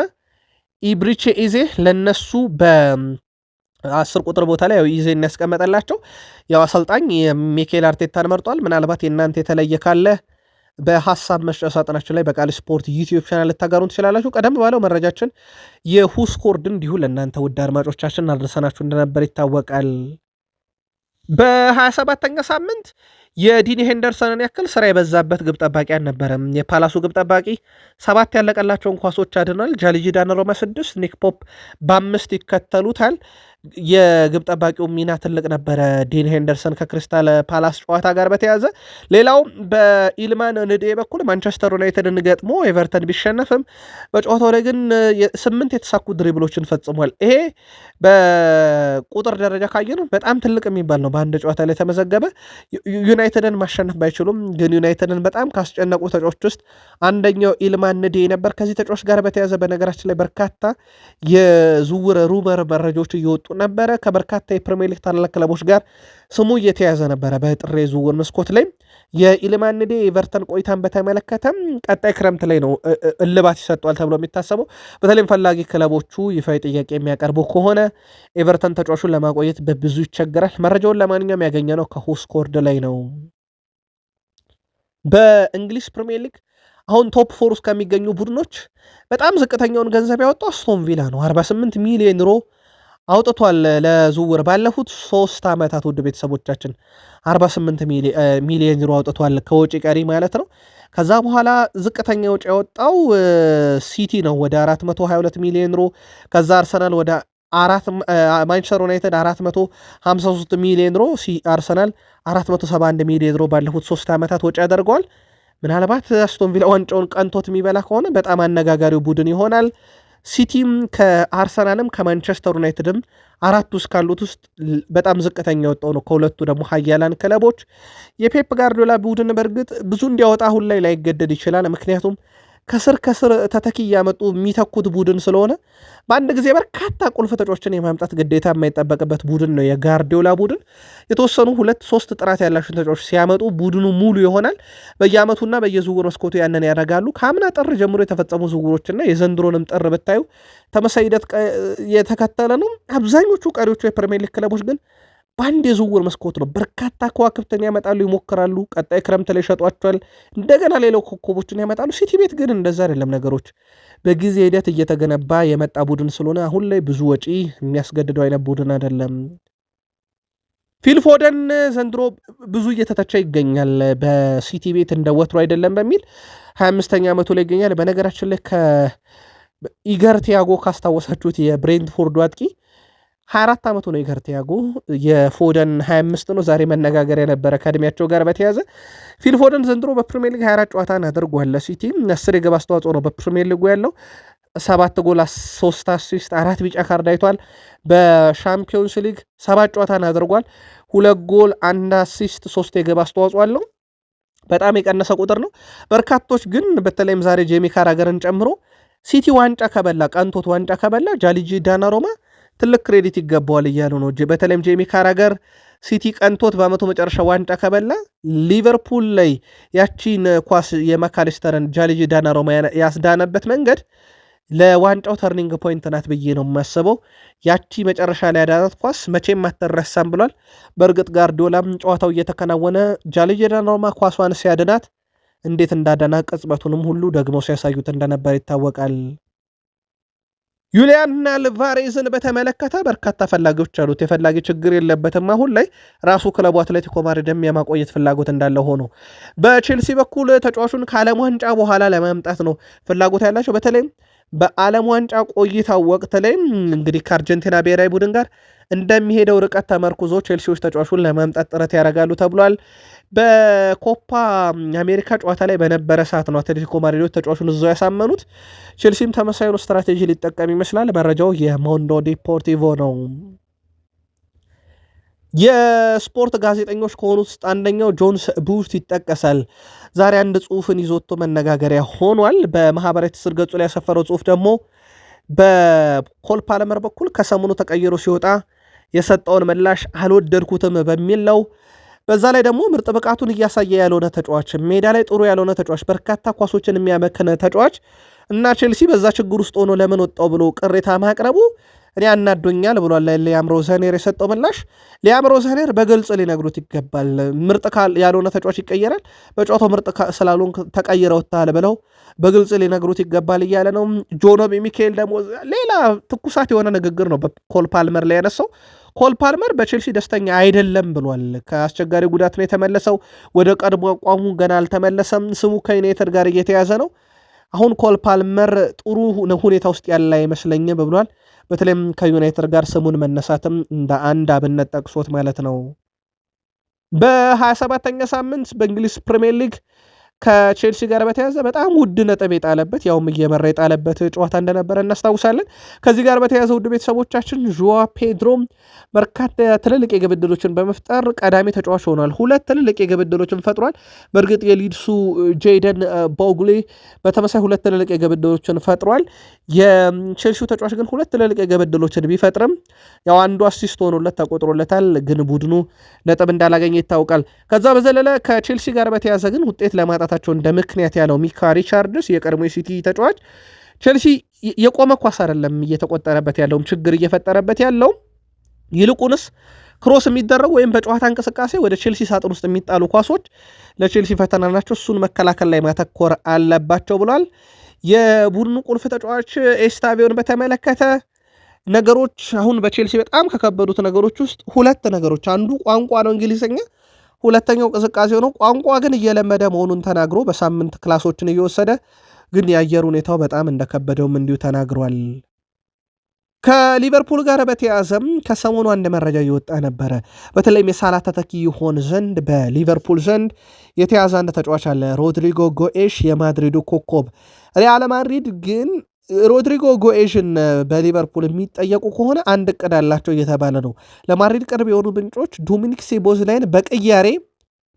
ኢብሪቼ ኢዜ ለነሱ በ10 ቁጥር ቦታ ላይ ኢዜ እናስቀመጠላቸው። ያው አሰልጣኝ የሚኬል አርቴታን መርጧል። ምናልባት የእናንተ የተለየ ካለ በሀሳብ መስጫ ሳጥናችን ላይ በቃል ስፖርት ዩቲዩብ ቻናል ልታጋሩን ትችላላችሁ። ቀደም ባለው መረጃችን የሁስኮርድ እንዲሁ ለእናንተ ውድ አድማጮቻችን አድርሰናችሁ እንደነበር ይታወቃል። በ27ኛ ሳምንት የዲኒ ሄንደርሰንን ያክል ስራ የበዛበት ግብ ጠባቂ አልነበረም። የፓላሱ ግብ ጠባቂ 7 ያለቀላቸውን ኳሶች አድኗል። ጃሊጂ ዳነሮማ 6፣ ኒክ ፖፕ በ5 ይከተሉታል። የግብ ጠባቂው ሚና ትልቅ ነበረ። ዲን ሄንደርሰን ከክሪስታል ፓላስ ጨዋታ ጋር በተያዘ ሌላው በኢልማን ንዴ በኩል ማንቸስተር ዩናይትድን ገጥሞ ኤቨርተን ቢሸነፍም በጨዋታው ላይ ግን 8 የተሳኩ ድሪብሎችን ፈጽሟል። ይሄ በቁጥር ደረጃ ካየነው በጣም ትልቅ የሚባል ነው። በአንድ ጨዋታ ላይ ተመዘገበ። ዩናይትድን ማሸነፍ ባይችሉም ግን ዩናይትድን በጣም ካስጨነቁ ተጫዋቾች ውስጥ አንደኛው ኢልማን ንዴ ነበር። ከዚህ ተጫዋች ጋር በተያዘ በነገራችን ላይ በርካታ የዝውውር ሩመር መረጃዎች እየወጡ ነበረ። ከበርካታ የፕሪሚየር ሊግ ታላላቅ ክለቦች ጋር ስሙ እየተያዘ ነበረ። በጥር ዝውውር መስኮት ላይ የኢልማን ንዴ ኤቨርተን ቆይታን በተመለከተም ቀጣይ ክረምት ላይ ነው እልባት ይሰጧል ተብሎ የሚታሰበው። በተለይም ፈላጊ ክለቦቹ ይፋዊ ጥያቄ የሚያቀርቡ ከሆነ ኤቨርተን ተጫዋቹን ለማቆየት በብዙ ይቸገራል። መረጃውን ለማንኛውም ያገኘነው ከሁስኮርድ ላይ ነው። በእንግሊዝ ፕሪሚየር ሊግ አሁን ቶፕ 4 ውስጥ ከሚገኙ ቡድኖች በጣም ዝቅተኛውን ገንዘብ ያወጣው አስቶን ቪላ ነው። 48 ሚሊዮን ዩሮ አውጥቷል ለዝውውር ባለፉት 3 ዓመታት። ውድ ቤተሰቦቻችን 48 ሚሊዮን ዩሮ አውጥቷል ከወጪ ቀሪ ማለት ነው። ከዛ በኋላ ዝቅተኛ ወጪ ያወጣው ሲቲ ነው ወደ 422 ሚሊዮን ዩሮ። ከዛ አርሰናል ወደ ማንቸስተር ዩናይትድ 453 ሚሊዮን ዩሮ፣ አርሰናል 471 ሚሊዮን ዩሮ ባለፉት 3 ዓመታት ወጪ ያደርገዋል። ምናልባት አስቶን ቪላ ዋንጫውን ቀንቶት የሚበላ ከሆነ በጣም አነጋጋሪው ቡድን ይሆናል። ሲቲም ከአርሰናልም ከማንቸስተር ዩናይትድም 4 ውስጥ ካሉት ውስጥ በጣም ዝቅተኛ የወጣው ነው። ከሁለቱ ደግሞ ሀያላን ክለቦች የፔፕ ጋርዲዮላ ቡድን በእርግጥ ብዙ እንዲያወጣ አሁን ላይ ላይገደድ ይችላል። ምክንያቱም ከስር ከተኪ እያመጡ የሚተኩት ቡድን ስለሆነ በአንድ ጊዜ በርካታ ቁልፍ ተጫዋቾችን የማምጣት ግዴታ የማይጠበቅበት ቡድን ነው የጋርዲዮላ ቡድን። የተወሰኑ 2-3 ጥራት ያላቸውን ተጫዋቾች ሲያመጡ ቡድኑ ሙሉ ይሆናል። በየዓመቱና በየዝውውር መስኮቱ ያንን ያደርጋሉ። ከአምና ጥር ጀምሮ የተፈጸሙ ዝውውሮችና የዘንድሮንም ጥር ብታዩ ተመሳሳይ ሂደት የተከተለ ነው። አብዛኞቹ ቀሪዎቹ የፕሪሚየር ሊግ ክለቦች ግን በአንድ የዝውውር መስኮት ነው። በርካታ ከዋክብትን ያመጣሉ፣ ይሞክራሉ። ቀጣይ ክረምት ላይ ሸጧቸዋል። እንደገና ሌላው ኮከቦችን ያመጣሉ። ሲቲ ቤት ግን እንደዛ አይደለም ነገሮች። በጊዜ ሂደት እየተገነባ የመጣ ቡድን ስለሆነ አሁን ላይ ብዙ ወጪ የሚያስገድደው አይነት ቡድን አይደለም። ፊል ፎደን ዘንድሮ ብዙ እየተተቸ ይገኛል። በሲቲ ቤት እንደ ወትሮ አይደለም በሚል 25ኛ ዓመቱ ላይ ይገኛል። በነገራችን ላይ ከኢገር ቲያጎ ካስታወሳችሁት የብሬንትፎርዱ አጥቂ 24 ዓመቱ ነው ኢገር ቲያጎ። የፎደን 25 ነው። ዛሬ መነጋገር የነበረ ከእድሜያቸው ጋር በተያዘ ፊል ፎደን ዘንድሮ በፕሪሚየር ሊግ 24 ጨዋታን አድርጓል። ለሲቲ 10 የግብ አስተዋጽኦ ነው በፕሪሚየር ሊጉ ያለው። 7 ጎል፣ 3 አሲስት፣ 4 ቢጫ ካርድ አይቷል። በሻምፒዮንስ ሊግ 7 ጨዋታን አድርጓል። 2 ጎል፣ 1 አሲስት፣ 3 የግብ አስተዋጽኦ አለው። በጣም የቀነሰ ቁጥር ነው። በርካቶች ግን በተለይም ዛሬ ጄሚ ካራገርን ጨምሮ ሲቲ ዋንጫ ከበላ ቀንቶት ዋንጫ ከበላ ጃሊጂ ዳናሮማ ትልቅ ክሬዲት ይገባዋል እያሉ ነው። በተለይም ጄሚ ካራገር ሲቲ ቀንቶት በአመቱ መጨረሻ ዋንጫ ከበላ ሊቨርፑል ላይ ያቺን ኳስ የማካሊስተርን ጃሊጂ ዳናሮማ ያስዳነበት መንገድ ለዋንጫው ተርኒንግ ፖይንት ናት ብዬ ነው የማስበው። ያቺ መጨረሻ ላይ ያዳናት ኳስ መቼም አትረሳም ብሏል። በእርግጥ ጋርዲዮላም ጨዋታው እየተከናወነ ጃሊጂ ዳናሮማ ኳሷን ሲያድናት እንዴት እንዳዳና ቅጽበቱንም ሁሉ ደግሞ ሲያሳዩት እንደነበር ይታወቃል። ዩሊያን አልቫሬዝን በተመለከተ በርካታ ፈላጊዎች አሉት። የፈላጊ ችግር የለበትም። አሁን ላይ ራሱ ክለቡ አትሌቲኮ ማድሪድም የማቆየት ፍላጎት እንዳለ ሆኖ በቼልሲ በኩል ተጫዋቹን ከዓለም ዋንጫ በኋላ ለማምጣት ነው ፍላጎት ያላቸው። በተለይም በዓለም ዋንጫ ቆይታው ወቅት ላይ እንግዲህ ከአርጀንቲና ብሔራዊ ቡድን ጋር እንደሚሄደው ርቀት ተመርኩዞ ቼልሲዎች ተጫዋቹን ለማምጣት ጥረት ያደርጋሉ ተብሏል። በኮፓ አሜሪካ ጨዋታ ላይ በነበረ ሰዓት ነው አትሌቲኮ ማድሪዶች ተጫዋቹን እዛው ያሳመኑት። ቼልሲም ተመሳሳዩን ስትራቴጂ ሊጠቀም ይመስላል። መረጃው የሞንዶ ዲፖርቲቮ ነው። የስፖርት ጋዜጠኞች ከሆኑት ውስጥ አንደኛው ጆንስ ቡት ይጠቀሳል። ዛሬ አንድ ጽሁፍን ይዞቶ መነጋገሪያ ሆኗል። በማህበራዊ ትስስር ገጹ ላይ ያሰፈረው ጽሁፍ ደግሞ በኮል ፓልመር በኩል ከሰሞኑ ተቀይሮ ሲወጣ የሰጠውን ምላሽ አልወደድኩትም በሚል ነው። በዛ ላይ ደግሞ ምርጥ ብቃቱን እያሳየ ያልሆነ ተጫዋች፣ ሜዳ ላይ ጥሩ ያልሆነ ተጫዋች፣ በርካታ ኳሶችን የሚያመክነ ተጫዋች እና ቼልሲ በዛ ችግር ውስጥ ሆኖ ለምን ወጣው ብሎ ቅሬታ ማቅረቡ እኔ አናዶኛል ብሏል። ሊያም ሮዘኔር የሰጠው ምላሽ ሊያም ሮዘኔር በግልጽ ሊነግሩት ይገባል። ምርጥ ያልሆነ ተጫዋች ይቀየራል፣ በጨዋታው ምርጥ ስላልሆን ተቀይረውታል ብለው በግልጽ ሊነግሩት ይገባል እያለ ነው። ጆኖቢ ሚካኤል ደግሞ ሌላ ትኩሳት የሆነ ንግግር ነው በኮል ፓልመር ላይ ያነሳው። ኮል ፓልመር በቼልሲ ደስተኛ አይደለም ብሏል። ከአስቸጋሪ ጉዳት ነው የተመለሰው። ወደ ቀድሞ አቋሙ ገና አልተመለሰም። ስሙ ከዩናይትድ ጋር እየተያዘ ነው። አሁን ኮል ፓልመር ጥሩ ሁኔታ ውስጥ ያለ አይመስለኝም ብሏል። በተለይም ከዩናይትድ ጋር ስሙን መነሳትም እንደ አንድ አብነት ጠቅሶት ማለት ነው። በ27ኛ ሳምንት በእንግሊዝ ፕሪሚየር ሊግ ከቼልሲ ጋር በተያዘ በጣም ውድ ነጥብ የጣለበት ያውም እየመራ የጣለበት ጨዋታ እንደነበረ እናስታውሳለን። ከዚህ ጋር በተያዘ ውድ ቤተሰቦቻችን ዦዋ ፔድሮ በርካታ ትልልቅ የግብ ዕድሎችን በመፍጠር ቀዳሚ ተጫዋች ሆኗል። 2 ትልልቅ የግብ ዕድሎችን ፈጥሯል። በእርግጥ የሊድሱ ጄደን ቦግሊ በተመሳይ 2 ትልልቅ የግብ ዕድሎችን ፈጥሯል። የቼልሲው ተጫዋች ግን 2 ትልልቅ የግብ ዕድሎችን ቢፈጥርም ያው አንዱ አሲስት ሆኖለት ተቆጥሮለታል። ግን ቡድኑ ነጥብ እንዳላገኘ ይታወቃል። ከዛ በዘለለ ከቼልሲ ጋር በተያዘ ግን ውጤት ለማጣታቸው እንደ ምክንያት ያለው ሚካ ሪቻርድስ የቀድሞ የሲቲ ተጫዋች ቼልሲ የቆመ ኳስ አይደለም እየተቆጠረበት ያለውም ችግር እየፈጠረበት ያለው ይልቁንስ ክሮስ የሚደረጉ ወይም በጨዋታ እንቅስቃሴ ወደ ቼልሲ ሳጥን ውስጥ የሚጣሉ ኳሶች ለቼልሲ ፈተና ናቸው። እሱን መከላከል ላይ ማተኮር አለባቸው ብሏል። የቡድኑ ቁልፍ ተጫዋች ኤስታቪዮን በተመለከተ ነገሮች አሁን በቼልሲ በጣም ከከበዱት ነገሮች ውስጥ 2 ነገሮች፣ አንዱ ቋንቋ ነው እንግሊዝኛ፣ ሁለተኛው ቅዝቃዜው ነው። ቋንቋ ግን እየለመደ መሆኑን ተናግሮ በሳምንት ክላሶችን እየወሰደ ግን የአየር ሁኔታው በጣም እንደከበደውም እንዲሁ ተናግሯል። ከሊቨርፑል ጋር በተያዘም ከሰሞኑ አንድ መረጃ እየወጣ ነበረ። በተለይም የሳላ ተተኪ ይሆን ዘንድ በሊቨርፑል ዘንድ የተያዘ አንድ ተጫዋች አለ፣ ሮድሪጎ ጎኤሽ የማድሪዱ ኮከብ። ሪያል ማድሪድ ግን ሮድሪጎ ጎኤሽን በሊቨርፑል የሚጠየቁ ከሆነ አንድ እቅድ አላቸው እየተባለ ነው። ለማድሪድ ቅርብ የሆኑ ምንጮች ዶሚኒክ ሶቦስላይን በቅያሬ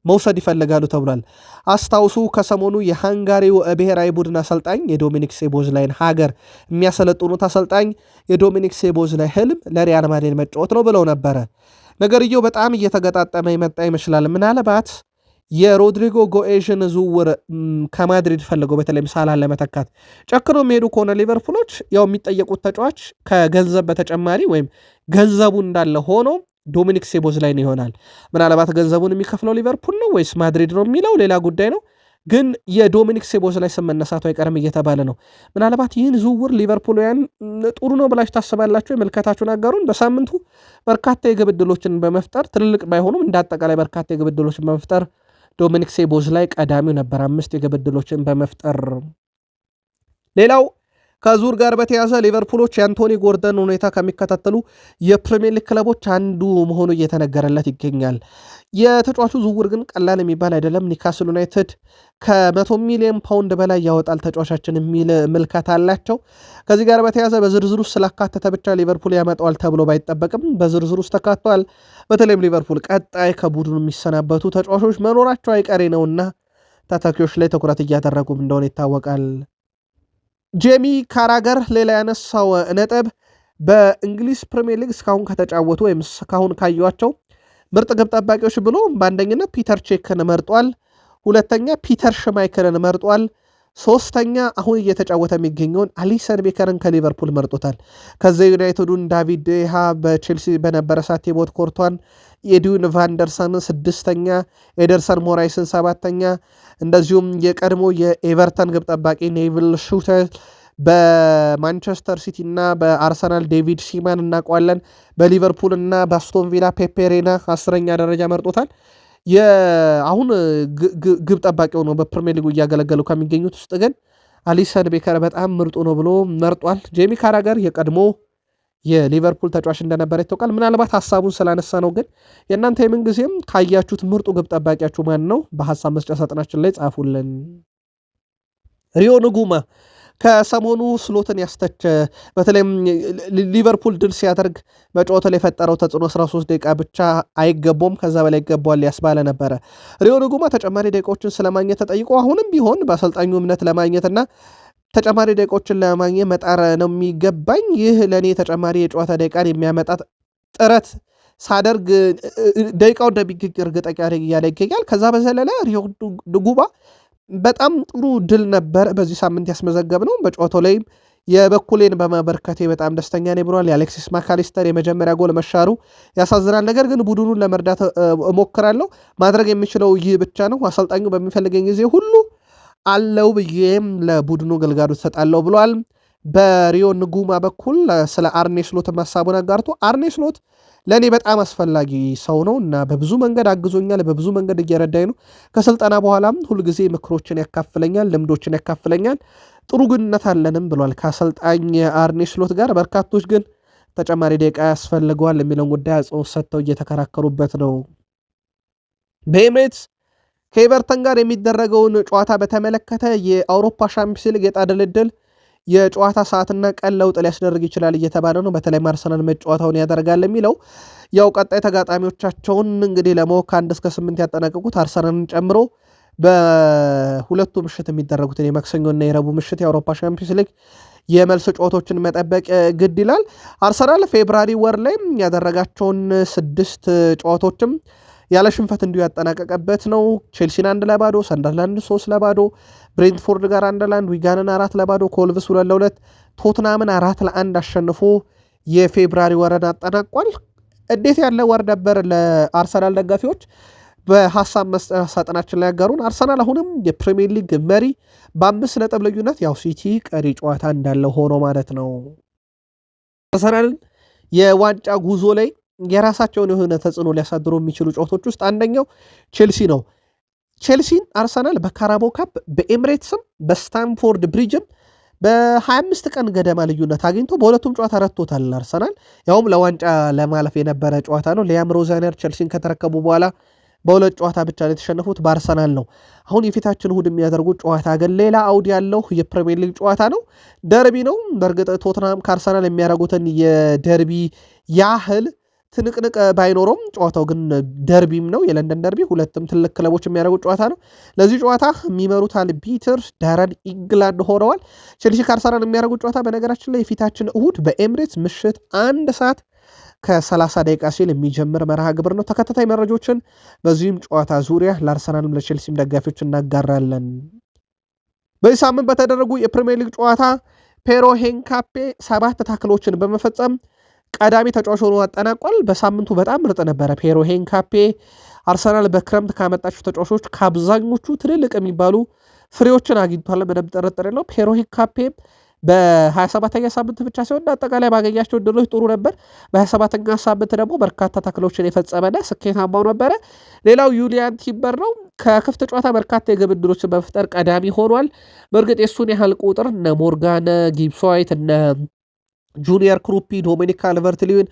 መውሰድ ይፈልጋሉ ተብሏል። አስታውሱ ከሰሞኑ የሃንጋሪው ብሔራዊ ቡድን አሰልጣኝ የዶሚኒክ ሶቦስላይን ሀገር የሚያሰለጥኑት አሰልጣኝ የዶሚኒክ ሶቦስላይ ህልም ለሪያል ማድሪድ መጫወት ነው ብለው ነበረ። ነገርየው በጣም እየተገጣጠመ ይመጣ ይመስላል። ምናልባት የሮድሪጎ ጎኤሽን ዝውውር ከማድሪድ ፈልገው በተለይም ሳላን ለመተካት ጨክኖ የሚሄዱ ከሆነ ሊቨርፑሎች ያው የሚጠየቁት ተጫዋች ከገንዘብ በተጨማሪ ወይም ገንዘቡ እንዳለ ሆኖ ዶሚኒክ ሶቦስላይ ነው ይሆናል። ምናልባት ገንዘቡን የሚከፍለው ሊቨርፑል ነው ወይስ ማድሪድ ነው የሚለው ሌላ ጉዳይ ነው። ግን የዶሚኒክ ሶቦስላይ ስም መነሳቱ አይቀርም እየተባለ ነው። ምናልባት ይህን ዝውውር ሊቨርፑልያን ጥሩ ነው ብላችሁ ታስባላችሁ? የምልከታችሁን አጋሩን። በሳምንቱ በርካታ የግብ ዕድሎችን በመፍጠር ትልልቅ ባይሆኑም እንደ አጠቃላይ በርካታ የግብ ዕድሎችን በመፍጠር ዶሚኒክ ሶቦስላይ ቀዳሚው ነበር፣ 5 የግብ ዕድሎችን በመፍጠር። ሌላው ከዙር ጋር በተያዘ ሊቨርፑሎች የአንቶኒ ጎርደን ሁኔታ ከሚከታተሉ የፕሪሚየር ሊግ ክለቦች አንዱ መሆኑ እየተነገረለት ይገኛል። የተጫዋቹ ዝውውር ግን ቀላል የሚባል አይደለም። ኒካስል ዩናይትድ ከ100 ሚሊዮን ፓውንድ በላይ ያወጣል ተጫዋቻችን የሚል ምልከታ አላቸው። ከዚህ ጋር በተያዘ በዝርዝር ውስጥ ስላካተተ ብቻ ሊቨርፑል ያመጣዋል ተብሎ ባይጠበቅም በዝርዝር ውስጥ ተካቷል። በተለይም ሊቨርፑል ቀጣይ ከቡድኑ የሚሰናበቱ ተጫዋቾች መኖራቸው አይቀሬ ነውና ተተኪዎች ላይ ትኩረት እያደረጉም እንደሆነ ይታወቃል። ጄሚ ካራገር ሌላ ያነሳው ነጥብ በእንግሊዝ ፕሪሚየር ሊግ እስካሁን ከተጫወቱ ወይም እስካሁን ካዩዋቸው ምርጥ ግብ ጠባቂዎች ብሎ በአንደኝነት ፒተር ቼክን መርጧል። ሁለተኛ ፒተር ሽማይከልን መርጧል። ሶስተኛ አሁን እየተጫወተ የሚገኘውን አሊሰን ቤከርን ከሊቨርፑል መርጦታል። ከዚ ዩናይትዱን ዳቪድ ዴሃ በቼልሲ በነበረ ሰዓት ቲቦት ኮርቷን፣ ኤድዊን ቫንደርሰንን ስድስተኛ፣ ኤደርሰን ሞራይስን ሰባተኛ፣ እንደዚሁም የቀድሞ የኤቨርተን ግብ ጠባቂ ኔቪል ሹተር በማንቸስተር ሲቲ እና በአርሰናል ዴቪድ ሲማን እናውቀዋለን። በሊቨርፑል እና በአስቶን ቪላ ፔፔሬና 10ኛ ደረጃ መርጦታል። አሁን ግብ ጠባቂው ነው በፕሪሚየር ሊጉ እያገለገሉ ከሚገኙት ውስጥ ግን አሊሰን ቤከር በጣም ምርጡ ነው ብሎ መርጧል። ጄሚ ካራገር የቀድሞ የሊቨርፑል ተጫዋች እንደነበረ ይታወቃል። ምናልባት ሀሳቡን ስላነሳ ነው። ግን የእናንተ የምንጊዜም ካያችሁት ምርጡ ግብ ጠባቂያችሁ ማን ነው? በሀሳብ መስጫ ሳጥናችን ላይ ጻፉልን። ሪዮ ንጉማ ከሰሞኑ ስሎትን ያስተቸ በተለይም ሊቨርፑል ድል ሲያደርግ በጨዋታ ላይ የፈጠረው ተጽዕኖ 13 ደቂቃ ብቻ አይገባውም ከዛ በላይ ይገባዋል ያስባለ ነበረ። ሪዮ ንጉማ ተጨማሪ ደቂቃዎችን ስለማግኘት ተጠይቆ አሁንም ቢሆን በአሰልጣኙ እምነት ለማግኘትና ተጨማሪ ደቂቃዎችን ለማግኘት መጣር ነው የሚገባኝ። ይህ ለእኔ ተጨማሪ የጨዋታ ደቂቃን የሚያመጣ ጥረት ሳደርግ ደቂቃው እንደሚገኝ እርግጠኛ እያለ ይገኛል። ከዛ በዘለለ ሪዮ ንጉማ በጣም ጥሩ ድል ነበር በዚህ ሳምንት ያስመዘገብ ነው። በጨዋታው ላይም የበኩሌን በማበርከቴ በጣም ደስተኛ ነኝ ብሏል። የአሌክሲስ ማካሊስተር የመጀመሪያ ጎል መሻሩ ያሳዝናል፣ ነገር ግን ቡድኑን ለመርዳት እሞክራለሁ። ማድረግ የሚችለው ይህ ብቻ ነው። አሰልጣኙ በሚፈልገኝ ጊዜ ሁሉ አለው ብዬም ለቡድኑ ግልጋሎት ሰጣለሁ ብሏል። በሪዮ ንጉማ በኩል ስለ አርኔ ስሎት ሀሳቡን አጋርቶ አርኔ ስሎት ለእኔ በጣም አስፈላጊ ሰው ነው እና በብዙ መንገድ አግዞኛል፣ በብዙ መንገድ እየረዳኝ ነው። ከስልጠና በኋላም ሁልጊዜ ምክሮችን ያካፍለኛል፣ ልምዶችን ያካፍለኛል። ጥሩ ግንኙነት አለንም ብሏል ከአሰልጣኝ አርኔ ስሎት ጋር። በርካቶች ግን ተጨማሪ ደቂቃ ያስፈልገዋል የሚለውን ጉዳይ አጽንኦት ሰጥተው እየተከራከሩበት ነው። በኤምሬትስ ከኤቨርተን ጋር የሚደረገውን ጨዋታ በተመለከተ የአውሮፓ ሻምፒዮንስ ሊግ የዕጣ ድልድል የጨዋታ ሰዓትና ቀን ለውጥ ሊያስደርግ ይችላል እየተባለ ነው። በተለይ አርሰናል መጫወታውን ያደርጋል የሚለው ያው ቀጣይ ተጋጣሚዎቻቸውን እንግዲህ ለማወቅ ከ1 እስከ 8 ያጠናቀቁት አርሰናልን ጨምሮ በሁለቱ ምሽት የሚደረጉትን የማክሰኞና የረቡዕ ምሽት የአውሮፓ ሻምፒዮንስ ሊግ የመልስ ጨዋታዎችን መጠበቅ ግድ ይላል። አርሰናል ፌብራሪ ወር ላይ ያደረጋቸውን 6 ጨዋታዎችም ያለ ሽንፈት እንዲሁ ያጠናቀቀበት ነው። ቼልሲን 1-0፣ ሰንደርላንድ 3-0፣ ብሬንትፎርድ ጋር 1-1፣ ዊጋንን 4-0፣ ኮልቭስ 2-2፣ ቶትናምን 4-1 አሸንፎ የፌብራሪ ወርን አጠናቋል። እንዴት ያለ ወር ነበር ለአርሰናል ደጋፊዎች? በሀሳብ ሳጥናችን ላይ ያጋሩን። አርሰናል አሁንም የፕሪሚየር ሊግ መሪ በ5 ነጥብ ልዩነት፣ ያው ሲቲ ቀሪ ጨዋታ እንዳለ ሆኖ ማለት ነው። አርሰናልን የዋንጫ ጉዞ ላይ የራሳቸውን የሆነ ተጽዕኖ ሊያሳድሩ የሚችሉ ጨዋታዎች ውስጥ አንደኛው ቼልሲ ነው። ቼልሲን አርሰናል በካራቦ ካፕ በኤምሬትስም በስታንፎርድ ብሪጅም በ25 ቀን ገደማ ልዩነት አግኝቶ በሁለቱም ጨዋታ ረቶታል። አርሰናል ያውም ለዋንጫ ለማለፍ የነበረ ጨዋታ ነው። ሊያም ሮዛነር ቼልሲን ከተረከቡ በኋላ በሁለት ጨዋታ ብቻ ነው የተሸነፉት፣ በአርሰናል ነው። አሁን የፊታችን እሁድ የሚያደርጉት ጨዋታ ግን ሌላ አውድ ያለው የፕሪሚየር ሊግ ጨዋታ ነው። ደርቢ ነው። በእርግጥ ቶትናም ከአርሰናል የሚያደርጉትን የደርቢ ያህል ትንቅንቅ ባይኖረውም ጨዋታው ግን ደርቢም ነው፣ የለንደን ደርቢ። ሁለቱም ትልቅ ክለቦች የሚያደርጉት ጨዋታ ነው። ለዚህ ጨዋታ የሚመሩት አልቢትር ዳረን ኢንግላንድ ሆነዋል። ቼልሲ ከአርሰናል የሚያደርጉት ጨዋታ በነገራችን ላይ የፊታችን እሁድ በኤምሬትስ ምሽት 1 ሰዓት ከ30 ደቂቃ ሲል የሚጀምር መርሃ ግብር ነው። ተከታታይ መረጃዎችን በዚህም ጨዋታ ዙሪያ ለአርሰናልም ለቼልሲም ደጋፊዎች እናጋራለን። በዚህ ሳምንት በተደረጉ የፕሪሚየር ሊግ ጨዋታ ፔሮ ሄንካፔ 7 ታክሎችን በመፈጸም ቀዳሚ ተጫዋች ሆኖ አጠናቋል። በሳምንቱ በጣም ምርጥ ነበረ ፔሮ ሄንካፔ። አርሰናል በክረምት ካመጣቸው ተጫዋቾች ከአብዛኞቹ ትልልቅ የሚባሉ ፍሬዎችን አግኝቷል። ምንም ጥርጥር የለው። ፔሮ ሄንካፔም በ27ኛ ሳምንት ብቻ ሲሆን አጠቃላይ ባገኛቸው እድሎች ጥሩ ነበር። በ27ኛ ሳምንት ደግሞ በርካታ ታክሎችን የፈጸመና ስኬታማው ነበረ። ሌላው ዩሊያን ቲምበር ነው። ከክፍት ጨዋታ በርካታ የግብ ዕድሎችን በመፍጠር ቀዳሚ ሆኗል። በእርግጥ የእሱን ያህል ቁጥር እነ ሞርጋን ጊብስ ዋይት፣ እነ ጁኒየር ክሩፒ፣ ዶሚኒክ ካልቨርት-ሊዊን፣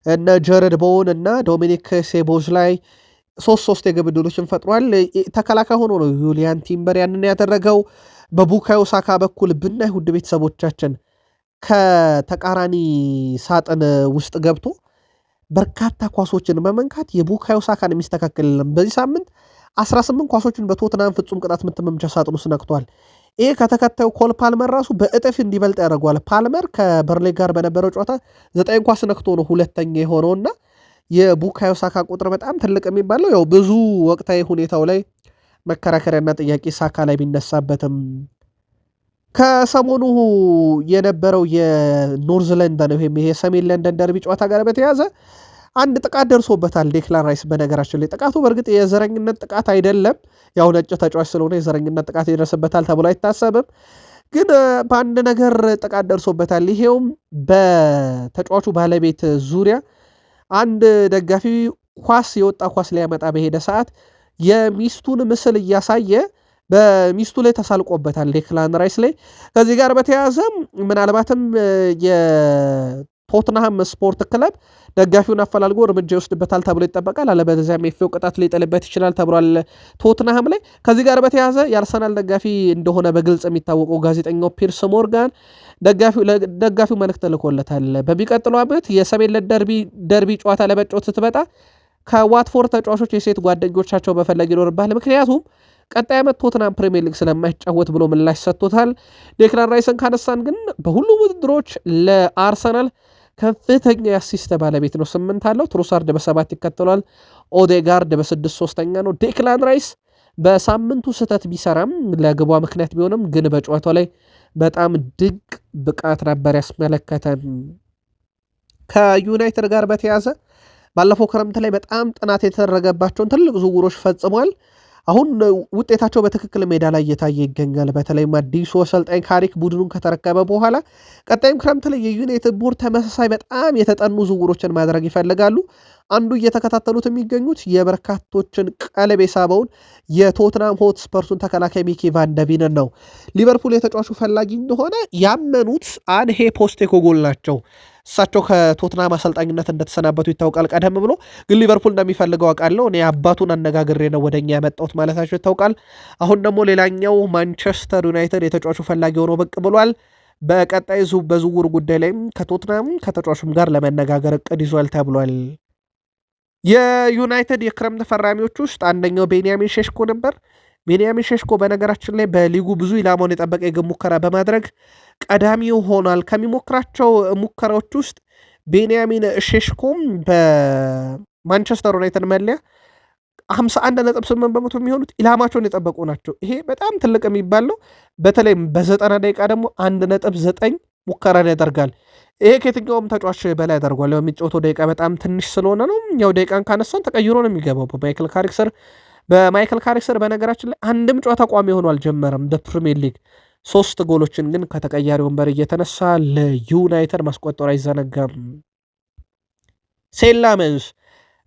እነ ጀረድ ቦውን እና ዶሚኒክ ሴቦዝ ላይ ሶስት የግብ ዕድሎችን ፈጥሯል። ተከላካይ ሆኖ ነው ዩሊያን ቲምበር ያንን ያደረገው። በቡካዮ ሳካ በኩል ብናይ ውድ ቤተሰቦቻችን ከተቃራኒ ሳጥን ውስጥ ገብቶ በርካታ ኳሶችን በመንካት የቡካዮ ሳካን የሚስተካከል የለም። በዚህ ሳምንት 18 ኳሶችን በቶትናም ፍጹም ቅጣት ምት መምቻ ሳጥን ውስጥ ነክቷል። ይሄ ከተከታዩ ኮል ፓልመር ራሱ በእጥፍ እንዲበልጥ ያደርገዋል። ፓልመር ከበርሌ ጋር በነበረው ጨዋታ 9 ኳስ ነክቶ ነው ሁለተኛ የሆነውና የቡካዮ ሳካ ቁጥር በጣም ትልቅ የሚባለው ያው ብዙ ወቅታዊ ሁኔታው ላይ መከራከሪያና ጥያቄ ሳካ ላይ ቢነሳበትም ከሰሞኑ የነበረው የኖርዝ ለንደን ወይም ይሄ ሰሜን ለንደን ደርቢ ጨዋታ ጋር በተያዘ አንድ ጥቃት ደርሶበታል ዴክላን ራይስ። በነገራችን ላይ ጥቃቱ በእርግጥ የዘረኝነት ጥቃት አይደለም፣ ያው ነጭ ተጫዋች ስለሆነ የዘረኝነት ጥቃት ይደርስበታል ተብሎ አይታሰብም። ግን በአንድ ነገር ጥቃት ደርሶበታል። ይሄውም በተጫዋቹ ባለቤት ዙሪያ አንድ ደጋፊ የወጣ ኳስ ሊያመጣ በሄደ ሰዓት የሚስቱን ምስል እያሳየ በሚስቱ ላይ ተሳልቆበታል ዴክላን ራይስ ላይ። ከዚህ ጋር በተያያዘ ምናልባትም የቶትንሃም ስፖርት ክለብ ደጋፊውን አፈላልጎ እርምጃ ይወስድበታል ተብሎ ይጠበቃል። አለበለዚያም የፌው ቅጣት ሊጥልበት ይችላል ተብሏል ቶትንሃም ላይ። ከዚህ ጋር በተያያዘ የአርሰናል ደጋፊ እንደሆነ በግልጽ የሚታወቀው ጋዜጠኛው ፒርስ ሞርጋን ደጋፊው መልእክት ልኮለታል። በሚቀጥለው ዓመት የሰሜን ደርቢ ጨዋታ ለመጫወት ስትመጣ ከዋትፎርድ ተጫዋቾች የሴት ጓደኞቻቸው መፈለግ ይኖርባል፣ ምክንያቱም ቀጣይ ዓመት ቶትናም ፕሪሚየር ሊግ ስለማይጫወት ብሎ ምላሽ ሰጥቶታል። ዴክላን ራይስን ካነሳን ግን በሁሉም ውድድሮች ለአርሰናል ከፍተኛ የአሲስት ባለቤት ነው። 8 አለው። ትሮሳርድ በ7 ይከተሏል። ኦዴጋርድ በ6 ሶስተኛ ነው። ዴክላን ራይስ በሳምንቱ ስህተት ቢሰራም ለግቧ ምክንያት ቢሆንም ግን በጨዋታው ላይ በጣም ድንቅ ብቃት ነበር ያስመለከተን። ከዩናይትድ ጋር በተያዘ ባለፈው ክረምት ላይ በጣም ጥናት የተደረገባቸውን ትልቅ ዝውውሮች ፈጽሟል። አሁን ውጤታቸው በትክክል ሜዳ ላይ እየታየ ይገኛል። በተለይም አዲሱ አሰልጣኝ ካሪክ ቡድኑን ከተረከበ በኋላ ቀጣይም ክረምት ላይ የዩናይትድ ቦርድ ተመሳሳይ በጣም የተጠኑ ዝውውሮችን ማድረግ ይፈልጋሉ። አንዱ እየተከታተሉት የሚገኙት የበርካቶችን ቀለብ የሳበውን የቶትናም ሆትስፐርሱን ተከላካይ ሚኪ ቫንደቪንን ነው። ሊቨርፑል የተጫዋቹ ፈላጊ እንደሆነ ያመኑት አንሄ ፖስቴኮግሉ ናቸው። እሳቸው ከቶትናም አሰልጣኝነት እንደተሰናበቱ ይታወቃል። ቀደም ብሎ ግን ሊቨርፑል እንደሚፈልገው አውቃለሁ፣ እኔ አባቱን አነጋግሬ ነው ወደኛ ያመጣሁት ማለታቸው ይታወቃል። አሁን ደግሞ ሌላኛው ማንቸስተር ዩናይትድ የተጫዋቹ ፈላጊ ሆኖ ብቅ ብሏል። በቀጣይ በዝውውር ጉዳይ ላይም ከቶትናም ከተጫዋቹም ጋር ለመነጋገር እቅድ ይዟል ተብሏል። የዩናይትድ የክረምት ፈራሚዎች ውስጥ አንደኛው ቤንያሚን ሼሽኮ ነበር። ቤንያሚን ሼሽኮ በነገራችን ላይ በሊጉ ብዙ ኢላማውን የጠበቀ የግብ ሙከራ በማድረግ ቀዳሚው ሆኗል። ከሚሞክራቸው ሙከራዎች ውስጥ ቤንያሚን ሼሽኮም በማንቸስተር ዩናይትድ መለያ 51.8% የሚሆኑት ኢላማቸውን የጠበቁ ናቸው። ይሄ በጣም ትልቅ የሚባል ነው። በተለይም በ90 ደቂቃ ደግሞ 1.9 ሙከራን ያደርጋል። ይሄ ከየትኛውም ተጫዋች በላይ ያደርጓል። የሚጫወተው ደቂቃ በጣም ትንሽ ስለሆነ ነው። ያው ደቂቃን ካነሳን ተቀይሮ ነው የሚገባው በማይክል ካሪክ ስር በነገራችን ላይ አንድም ጨዋታ ቋሚ ሆኖ አልጀመረም በፕሪሚየር ሊግ። 3 ጎሎችን ግን ከተቀያሪ ወንበር እየተነሳ ለዩናይትድ ማስቆጠሩ አይዘነጋም። ሴላመንስ